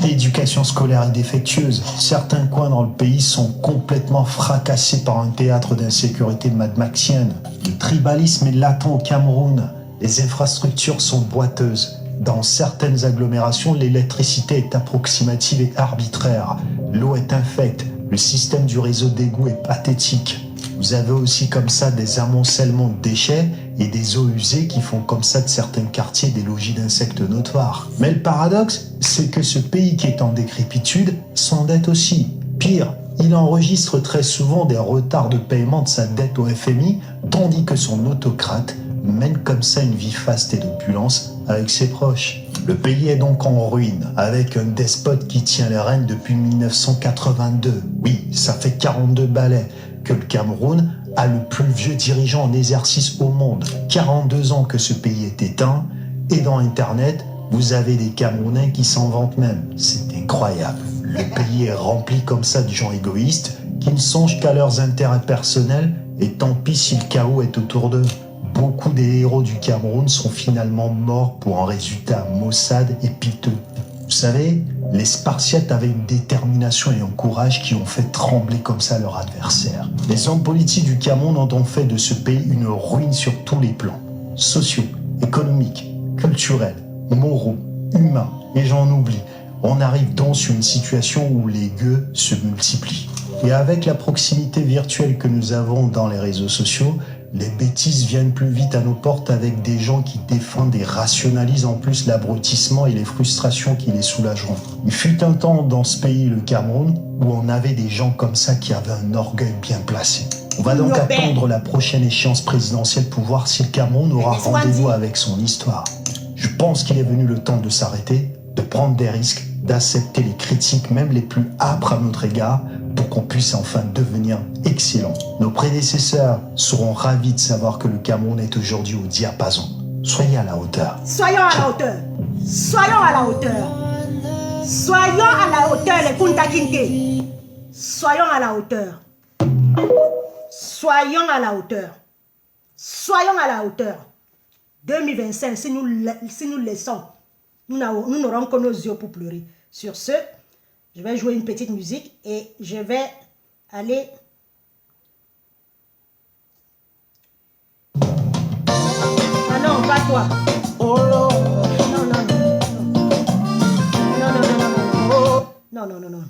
l'éducation scolaire est défectueuse. Certains coins dans le pays sont complètement fracassés par un théâtre d'insécurité mad-maxienne. Le tribalisme est latent au Cameroun. Les infrastructures sont boiteuses. Dans certaines agglomérations, l'électricité est approximative et arbitraire. L'eau est infecte. Le système du réseau d'égout est pathétique. Vous avez aussi comme ça des amoncellements de déchets et des eaux usées qui font comme ça de certains quartiers des logis d'insectes notoires. Mais le paradoxe, c'est que ce pays qui est en décrépitude s'endette aussi. Pire, il enregistre très souvent des retards de paiement de sa dette au FMI, tandis que son autocrate mène comme ça une vie faste et d'opulence avec ses proches. Le pays est donc en ruine, avec un despote qui tient les rênes depuis 1982. Oui, ça fait 42 balais que le Cameroun a le plus vieux dirigeant en exercice au monde. 42 ans que ce pays est éteint, et dans Internet, vous avez des Camerounais qui s'en vantent même. C'est incroyable. Le pays est rempli comme ça de gens égoïstes qui ne songent qu'à leurs intérêts personnels, et tant pis si le chaos est autour d'eux. Beaucoup des héros du Cameroun sont finalement morts pour un résultat maussade et piteux. Vous savez, les Spartiates avaient une détermination et un courage qui ont fait trembler comme ça leur adversaire. Les hommes politiques du Cameroun ont donc fait de ce pays une ruine sur tous les plans. Sociaux, économiques, culturels, moraux, humains, et j'en oublie. On arrive donc sur une situation où les gueux se multiplient. Et avec la proximité virtuelle que nous avons dans les réseaux sociaux, les bêtises viennent plus vite à nos portes avec des gens qui défendent et rationalisent en plus l'abrutissement et les frustrations qui les soulageront. Il fut un temps dans ce pays, le Cameroun, où on avait des gens comme ça qui avaient un orgueil bien placé. On va donc attendre la prochaine échéance présidentielle pour voir si le Cameroun aura rendez-vous avec son histoire. Je pense qu'il est venu le temps de s'arrêter, de prendre des risques, d'accepter les critiques, même les plus âpres à notre égard, pour qu'on puisse enfin devenir excellent. Nos prédécesseurs seront ravis de savoir que le Cameroun est aujourd'hui au diapason. Soyez à la hauteur. Soyons à la hauteur. Soyons à la hauteur. Soyons à la hauteur, les Kunta Kinte. Soyons à la hauteur. Soyons à la hauteur. Soyons à la hauteur. 2025, si nous laissons, nous n'aurons que nos yeux pour pleurer. Sur ce, je vais jouer une petite musique et je vais aller... Ah non, pas toi. Oh non. Non, non, non. Non, non, non, non, non. Non, non, non, non.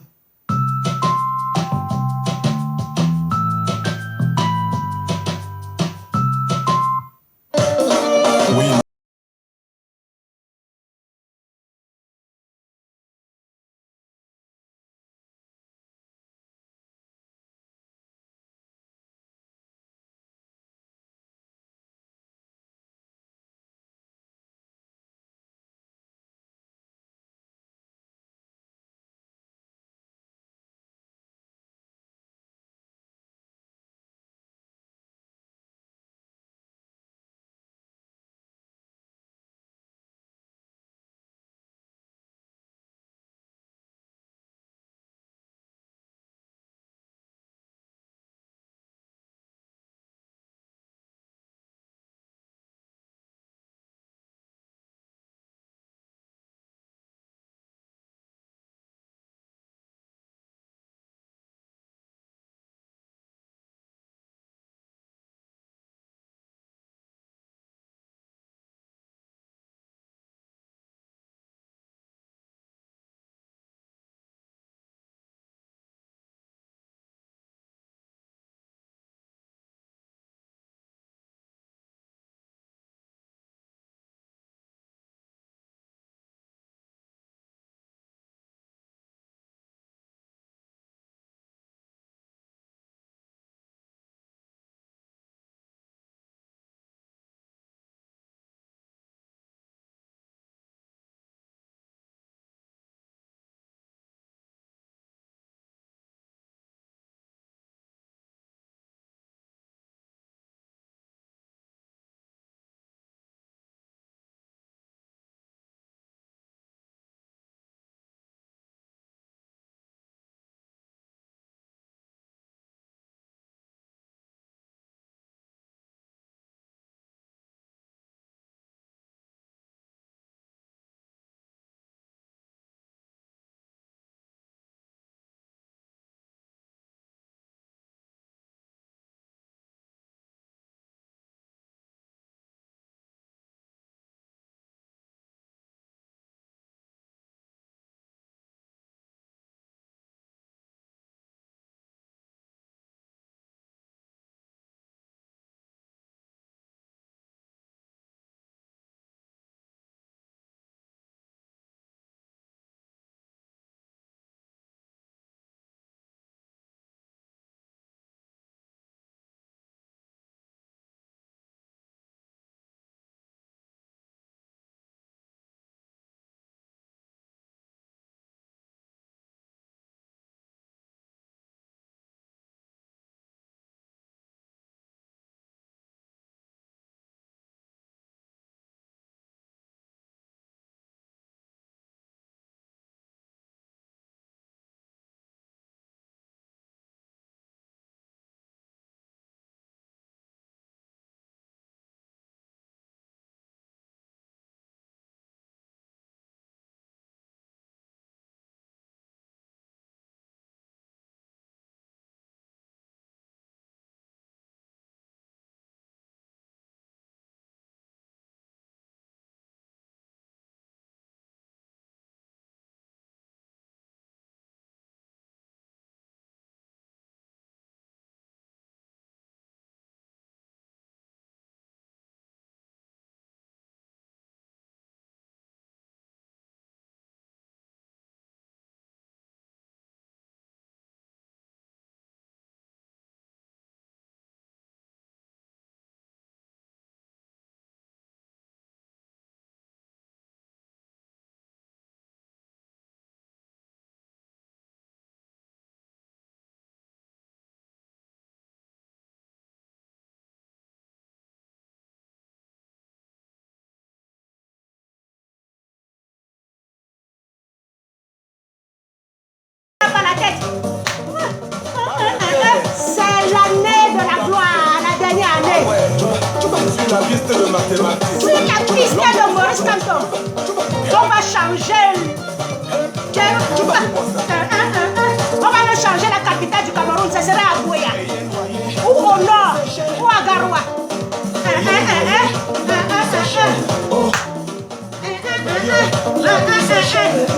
Oui, la piste de Maurice Kamto. On va changer. On va le changer la capitale du Cameroun. Ce sera à Gouya. Ou au nord. Ou à Garoua.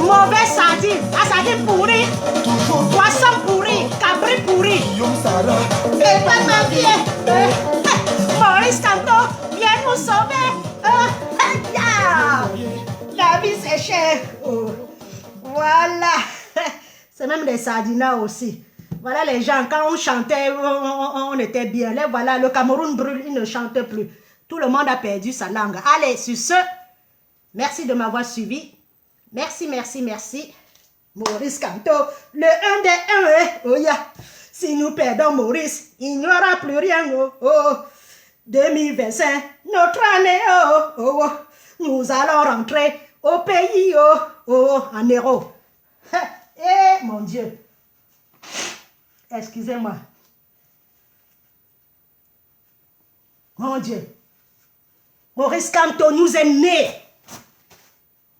Mauvais sardine. Sardine pourrie. Poisson pourri. Cabri pourri. Et pas ma vie. Maurice Kamto, viens nous sauver. La vie c'est cher. Voilà. C'est même les sardinas aussi. Voilà les gens, quand on chantait, on était bien. Là, voilà, le Cameroun brûle, il ne chante plus. Tout le monde a perdu sa langue. Allez, sur ce, merci de m'avoir suivi. Merci, merci, merci. Maurice Kamto, le 1 des 1. Oh yeah. Si nous perdons Maurice, il n'y aura plus rien. Oh, oh. 2025, notre année. Oh, oh, oh. Nous allons rentrer au pays. Oh, oh, en héros. Eh, mon Dieu. Excusez-moi. Mon Dieu. Maurice Kamto nous est né.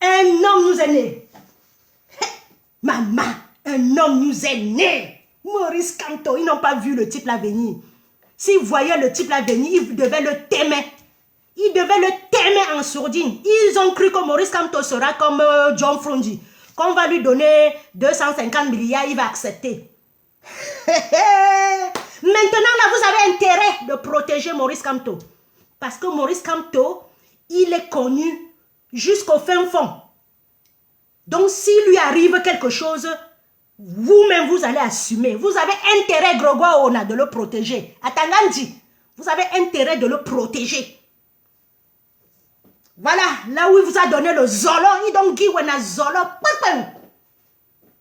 Un homme nous est né. Maman, un homme nous est né. Maurice Kamto, ils n'ont pas vu le type là venir. S'ils voyaient le type là venir, ils devaient le t'aimer. Ils devaient le t'aimer en sourdine. Ils ont cru que Maurice Kamto sera comme John Frondi. Qu'on va lui donner 250 milliards, il va accepter. Maintenant, là, vous avez intérêt de protéger Maurice Kamto. Parce que Maurice Kamto, il est connu jusqu'au fin fond. Donc, s'il lui arrive quelque chose, vous-même, vous allez assumer. Vous avez intérêt, Grégoire Ona, de le protéger. À Tangandi, vous avez intérêt de le protéger. Voilà, là où il vous a donné le Zolo, il donne Guiwana Zolo.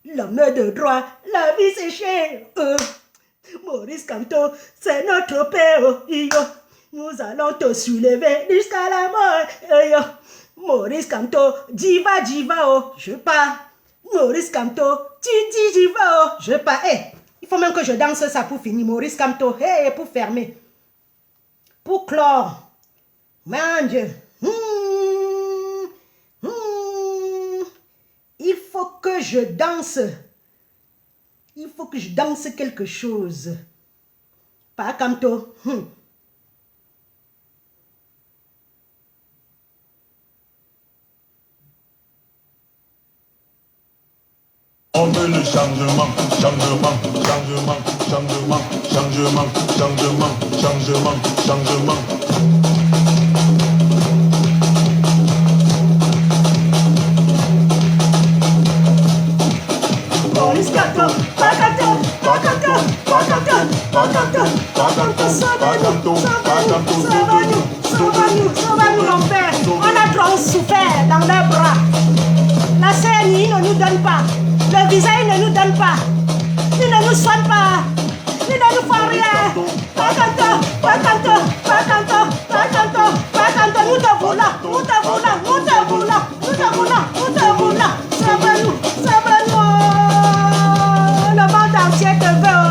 L'homme de droit, la vie c'est cher. Maurice Kamto, c'est notre père. Nous allons te soulever jusqu'à la mort. Maurice Kamto, diva, oh, je pars. Maurice Kamto, diva, oh, je pars. Il faut même que je danse ça pour finir. Maurice Kamto, pour fermer. Pour clore. Mon Dieu. Il faut que je danse. Il faut que je danse quelque chose. Pas Kamto. On veut le changement, changement, changement, changement, changement, changement, changement, changement. Maurice Kamto, sauve-nous, mon père. On a trop souffert dans leurs bras. La CNI ne nous donne pas. Le visa, il ne nous donne pas. Il ne nous soigne pas. Il ne nous fait rien. Pas Kamto. Nous te voulons. Sauve-nous. Le monde entier te veut.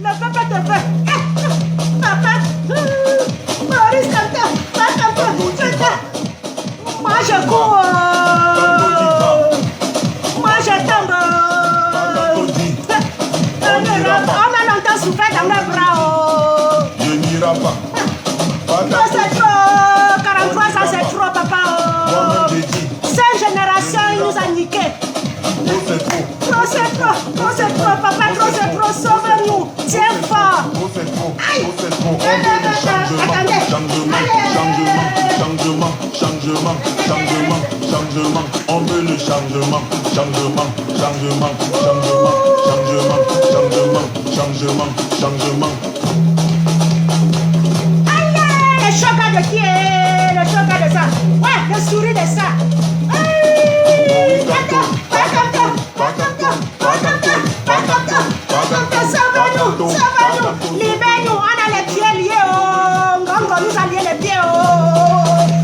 Le peuple te veut. Papa. Maurice Kamto. Moi je cours. Moi je tombe. On a longtemps souffert dans les bras. Je n'irai pas. C'est trop. 43 ans c'est trop, papa. 5 générations, il nous a niqué. Trop c'est trop, papa, trop c'est trop, sauve-nous. Tiens fort. Aïe. Changement, on veut le changement. Aïe, le chocat de qui est le chocat de ça? Ouais, le souris de ça. Aïe, sauve-nous, libère-nous, on a les pieds liés, Ngongo nous a lié les pieds,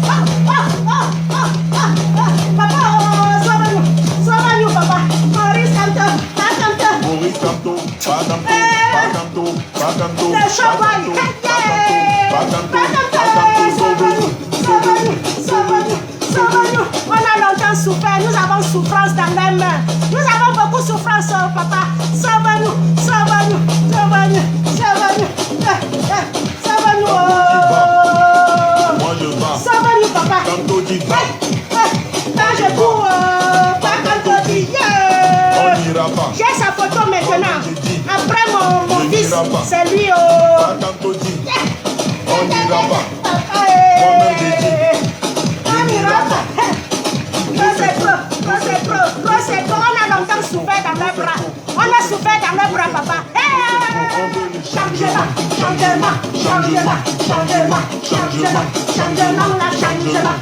papa, sauve-nous, papa, Maurice Kamto, le choc, sauve-nous. n'ira pas. C'est lui, oh. Bakantodi. On n'ira pas. Papa, Moi-même j'ai dit. on n'ira pas. Trop c'est trop, trop c'est trop, trop c'est trop. On a longtemps souffert dans leurs bras. On a souffert dans leurs bras, papa. Changement, changement, changement, changement, changement, changement, la changement,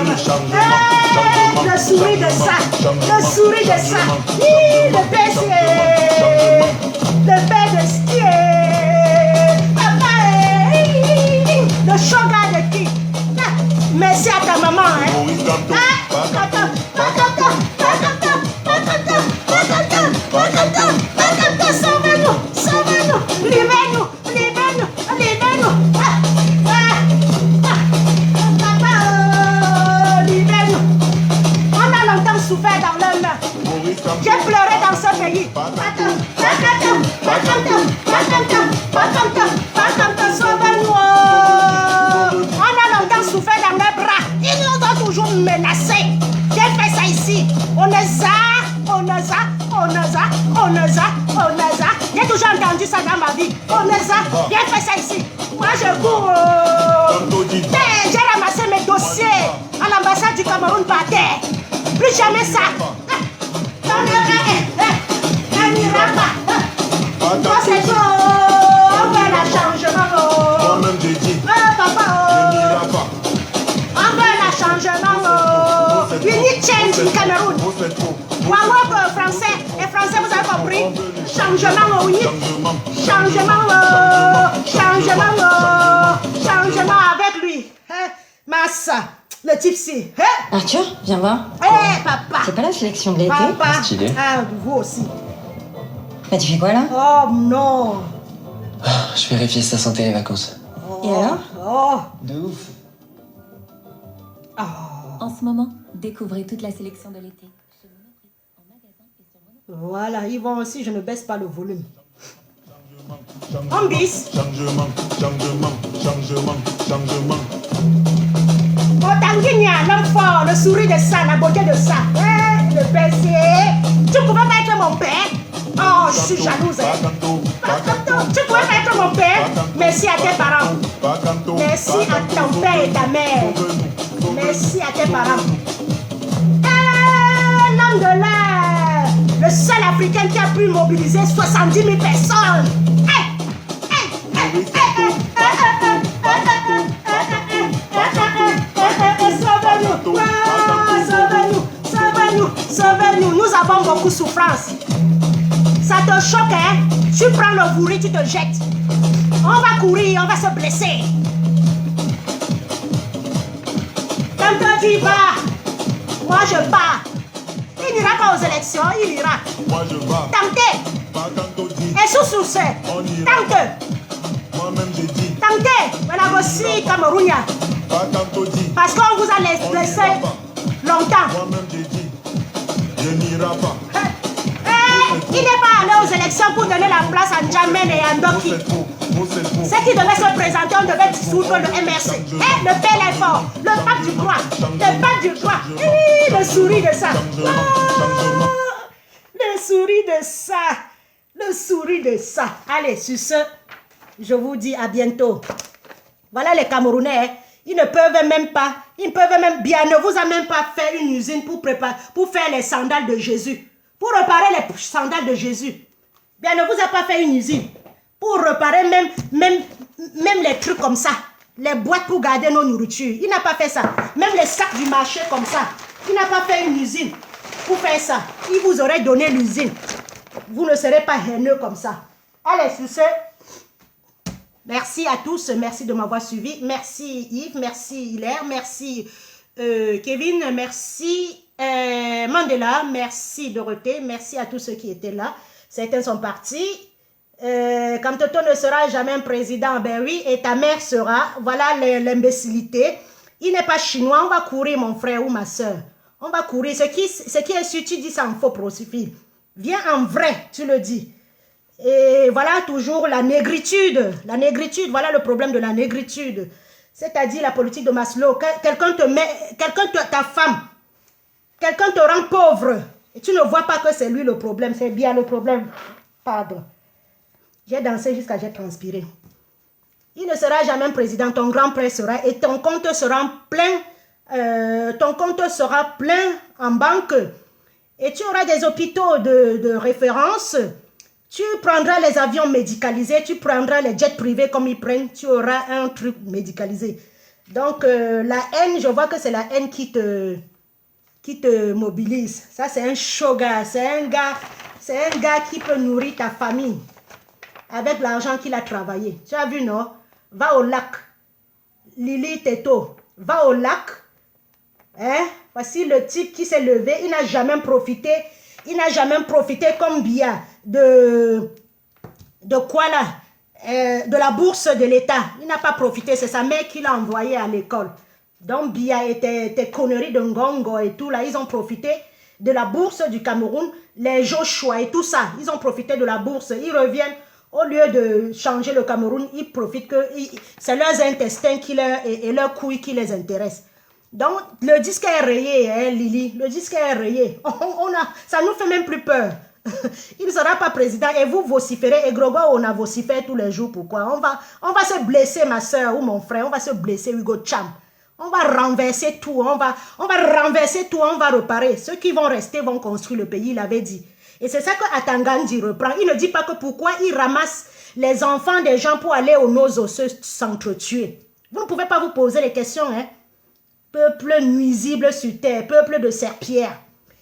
la changement. Le sourire de ça, le sourire de ça. Le père, le père de ski. Papa, le shogun de qui? Merci à ta maman, hein. Maurice Ganto. Sauvez-nous, sauvez-nous, libère-nous, libère-nous, libère-nous. Papa, libère-nous. On a longtemps souffert dans l'homme. Maurice Ganto. J'ai pleuré dans ce pays. Sauve-nous. On a longtemps souffert dans leurs bras. Ils nous ont toujours menacés. J'ai fait ça ici. On les a. J'ai toujours entendu ça dans ma vie. On les a. J'ai fait ça ici. Moi je cours. J'ai ramassé mes dossiers à l'ambassade du Cameroun par terre. Plus jamais ça. On n'ira pas. Toi c'est trop. On veut le changement. Moi-même j'ai dit. Papa. On n'ira pas. On veut le changement. We need change in Cameroun. Oh, c'est trop. Wawok français. Les Français, vous avez compris? Changement, oui. Changement, changement avec lui. Massa, le type-ci. Arthur, viens voir. Papa. C'est pas la sélection de l'été? Papa. Stylé. Ah, vous aussi. Bah tu fais quoi là? Oh non. Je vérifie si ça sentait les vacances. Et alors? Oh. De ouf. En ce moment, découvrez toute la sélection de l'été. Chez Monoprix, en magasin et sur Monoprix. Voilà, ils vont aussi, je ne baisse pas le volume. On bis. Changement, changement, changement, changement. Tanguinia, l'homme fort, le sourire de ça, la beauté de ça. Le PC. Tu pouvais pas être mon père? Oh, je suis jalouse. Tu pouvais pas être mon père? Merci à tes parents. Merci à ton père et ta mère. Merci à tes parents. L'homme de l'air, le seul Africain qui a pu mobiliser 70 000 personnes. Sauvez-nous, nous avons beaucoup de souffrance. Ça te choque, hein? Tu prends le bourri, tu te jettes. On va courir, on va se blesser. Quand tu vas, moi je pars. Il n'ira pas aux élections, il ira. Moi je bats. Tentez. Et sous ce, tentez. Moi-même j'ai dit. Tentez. Voilà aussi Camerounia. Parce qu'on vous a laissé longtemps. Moi-même j'ai dit. Je n'irai pas. Il n'est pas allé aux élections pour donner la place à N'Djamena et à Ndoki. Ceux qui devaient se présenter, on devait dissoudre le MRC. Le père est fort. Le pape du droit. Le pape du droit. Le sourire de ça. Le sourire de ça. Le sourire de ça. Allez, sur ce, je vous dis à bientôt. Voilà les Camerounais. Ils ne peuvent même pas. Ils peuvent même bien. Ne vous a même pas fait une usine pour faire les sandales de Jésus. Pour réparer les sandales de Jésus. Bien, ne vous a pas fait une usine. Pour réparer même les trucs comme ça. Les boîtes pour garder nos nourritures. Il n'a pas fait ça. Même les sacs du marché comme ça. Il n'a pas fait une usine pour faire ça. Il vous aurait donné l'usine. Vous ne serez pas haineux comme ça. Allez, sur ce, merci à tous. Merci de m'avoir suivi. Merci Yves. Merci Hilaire. Merci Kevin. Merci Mandela. Merci Dorothée. Merci à tous ceux qui étaient là. Certains sont partis. Comme Toto ne sera jamais un président, ben oui, et ta mère sera. Voilà l'imbécilité. Il n'est pas chinois, on va courir mon frère ou ma soeur. On va courir. Ce qui est sûr, tu dis ça en faux profil. Viens en vrai, tu le dis. Et voilà toujours la négritude. La négritude, voilà le problème de la négritude. C'est-à-dire la politique de Maslow. Quelqu'un ta femme, quelqu'un te rend pauvre. Et tu ne vois pas que c'est lui le problème, c'est bien le problème. Pardon. J'ai dansé jusqu'à j'ai transpiré. Il ne sera jamais président, ton grand-père sera, et ton compte sera plein, en banque. Et tu auras des hôpitaux de référence. Tu prendras les avions médicalisés, tu prendras les jets privés comme ils prennent, tu auras un truc médicalisé. Donc, la haine, je vois que c'est la haine qui te mobilise. Ça, c'est un chaud gars, c'est un gars qui peut nourrir ta famille avec l'argent qu'il a travaillé. Tu as vu, non? Va au lac. Lili Teto, va au lac. Hein? Voici le type qui s'est levé. Il n'a jamais profité. Il n'a jamais profité comme Bia de quoi là? De la bourse de l'État. Il n'a pas profité. C'est sa mère qui l'a envoyé à l'école. Donc Bia et tes conneries de Ngongo et tout là, ils ont profité de la bourse du Cameroun. Les Joshua et tout ça, ils ont profité de la bourse. Ils reviennent. Au lieu de changer le Cameroun, ils profitent que c'est leurs intestins et leurs couilles qui les intéressent. Donc, le disque est rayé, hein, Lily. Le disque est rayé. Ça nous fait même plus peur. Il ne sera pas président et vous vociférez. Et Grogo, on a vociféré tous les jours. Pourquoi? On va se blesser, ma soeur ou mon frère. On va se blesser, Hugo Cham. On va renverser tout. On va renverser tout. On va réparer. Ceux qui vont rester vont construire le pays, il avait dit. Et c'est ça que Atangandi reprend. Il ne dit pas que pourquoi il ramasse les enfants des gens pour aller aux noces osseuses s'entretuer. Vous ne pouvez pas vous poser les questions, hein. Peuple nuisible sur terre, peuple de serpillères.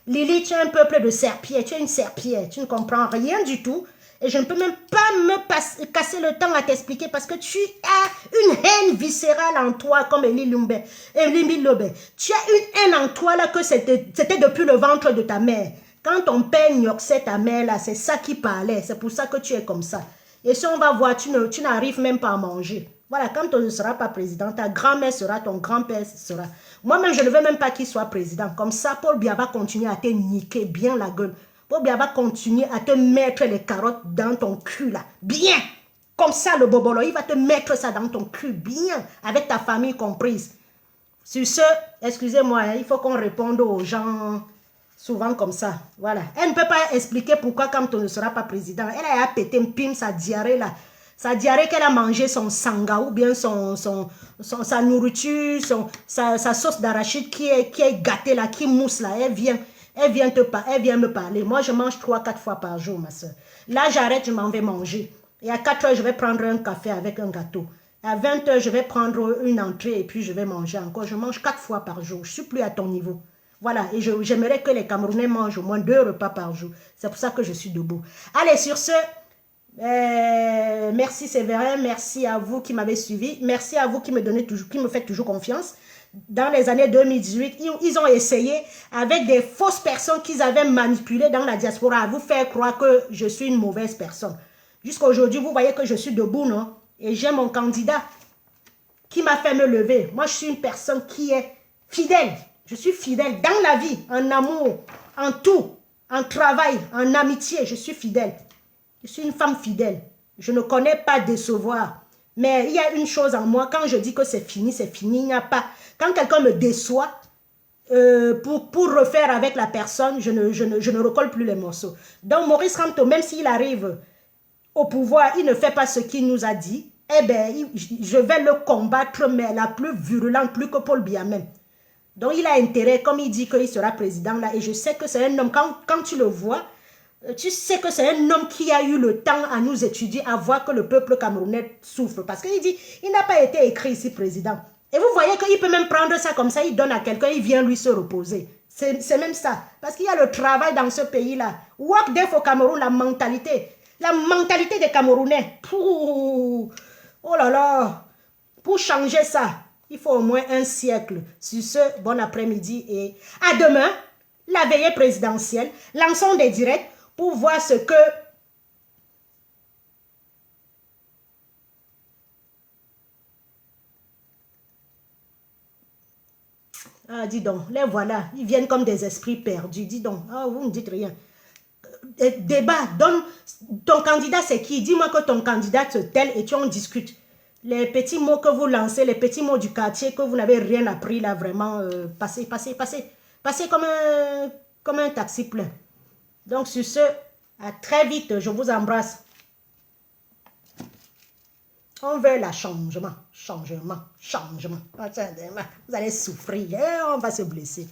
Lily, tu es un peuple de serpillères, tu es une serpillière, tu ne comprends rien du tout. Et je ne peux même pas me casser le temps à t'expliquer parce que tu as une haine viscérale en toi comme Elie Lombe. Tu as une haine en toi là que c'était depuis le ventre de ta mère. Quand ton père gnoxait ta mère là, c'est ça qui parlait. C'est pour ça que tu es comme ça. Et si on va voir, tu n'arrives même pas à manger. Voilà, quand on ne sera pas président, ta grand-mère sera, ton grand-père sera. Moi-même, je ne veux même pas qu'il soit président. Comme ça, Paul Biya va continuer à te niquer bien la gueule. Paul Biya va continuer à te mettre les carottes dans ton cul là. Bien. Comme ça, le bobolo, il va te mettre ça dans ton cul. Bien. Avec ta famille comprise. Sur ce, excusez-moi, hein, il faut qu'on réponde aux gens souvent comme ça. Voilà. Elle ne peut pas expliquer pourquoi quand on ne sera pas président. Elle a pété une pime, sa diarrhée là. Sa diarrhée qu'elle a mangé son sanga ou bien sa nourriture, sa sauce d'arachide qui est gâtée là, qui mousse là. Elle vient me parler. Moi, je mange 3-4 fois par jour, ma soeur. Là, j'arrête, je m'en vais manger. Et à 4 heures, je vais prendre un café avec un gâteau. À 20 heures, je vais prendre une entrée et puis je vais manger encore. Je mange 4 fois par jour. Je ne suis plus à ton niveau. Voilà, et j'aimerais que les Camerounais mangent au moins 2 repas par jour. C'est pour ça que je suis debout. Allez, sur ce... merci Séverin, merci à vous qui m'avez suivi, merci à vous qui me faites toujours confiance. Dans les années 2018, ils ont essayé avec des fausses personnes qu'ils avaient manipulées dans la diaspora à vous faire croire que je suis une mauvaise personne. Jusqu'à aujourd'hui, vous voyez que je suis debout, non? Et j'ai mon candidat qui m'a fait me lever. Moi, je suis une personne qui est fidèle. Je suis fidèle dans la vie, en amour, en tout, en travail, en amitié, je suis fidèle. Je suis une femme fidèle. Je ne connais pas décevoir. Mais il y a une chose en moi. Quand je dis que c'est fini, c'est fini. Il n'y a pas... Quand quelqu'un me déçoit, pour refaire avec la personne, je ne recolle plus les morceaux. Donc Maurice Kamto, même s'il arrive au pouvoir, il ne fait pas ce qu'il nous a dit. Eh bien, je vais le combattre, mais la plus virulente, plus que Paul Biya même. Donc il a intérêt, comme il dit qu'il sera président là. Et je sais que c'est un homme, quand tu le vois... Tu sais que c'est un homme qui a eu le temps à nous étudier, à voir que le peuple camerounais souffre. Parce qu'il dit, il n'a pas été écrit ici président. Et vous voyez qu'il peut même prendre ça comme ça, il donne à quelqu'un, il vient lui se reposer. C'est même ça. Parce qu'il y a le travail dans ce pays-là. Work Def au Cameroun, la mentalité des Camerounais. Oh là là. Pour changer ça, il faut au moins un siècle. Sur ce, bon après-midi et à demain, la veillée présidentielle, lançons des directs pour voir ce que ah, dis donc, les voilà, ils viennent comme des esprits perdus, dis donc, ah, vous ne dites rien. Débat, donne, ton candidat c'est qui? Dis-moi que ton candidat c'est tel et tu en discutes. Les petits mots que vous lancez, les petits mots du quartier que vous n'avez rien appris là, vraiment, passez comme un taxi plein. Donc sur ce, à très vite, je vous embrasse. On veut la changement. Changement. Changement. Vous allez souffrir. On va se blesser.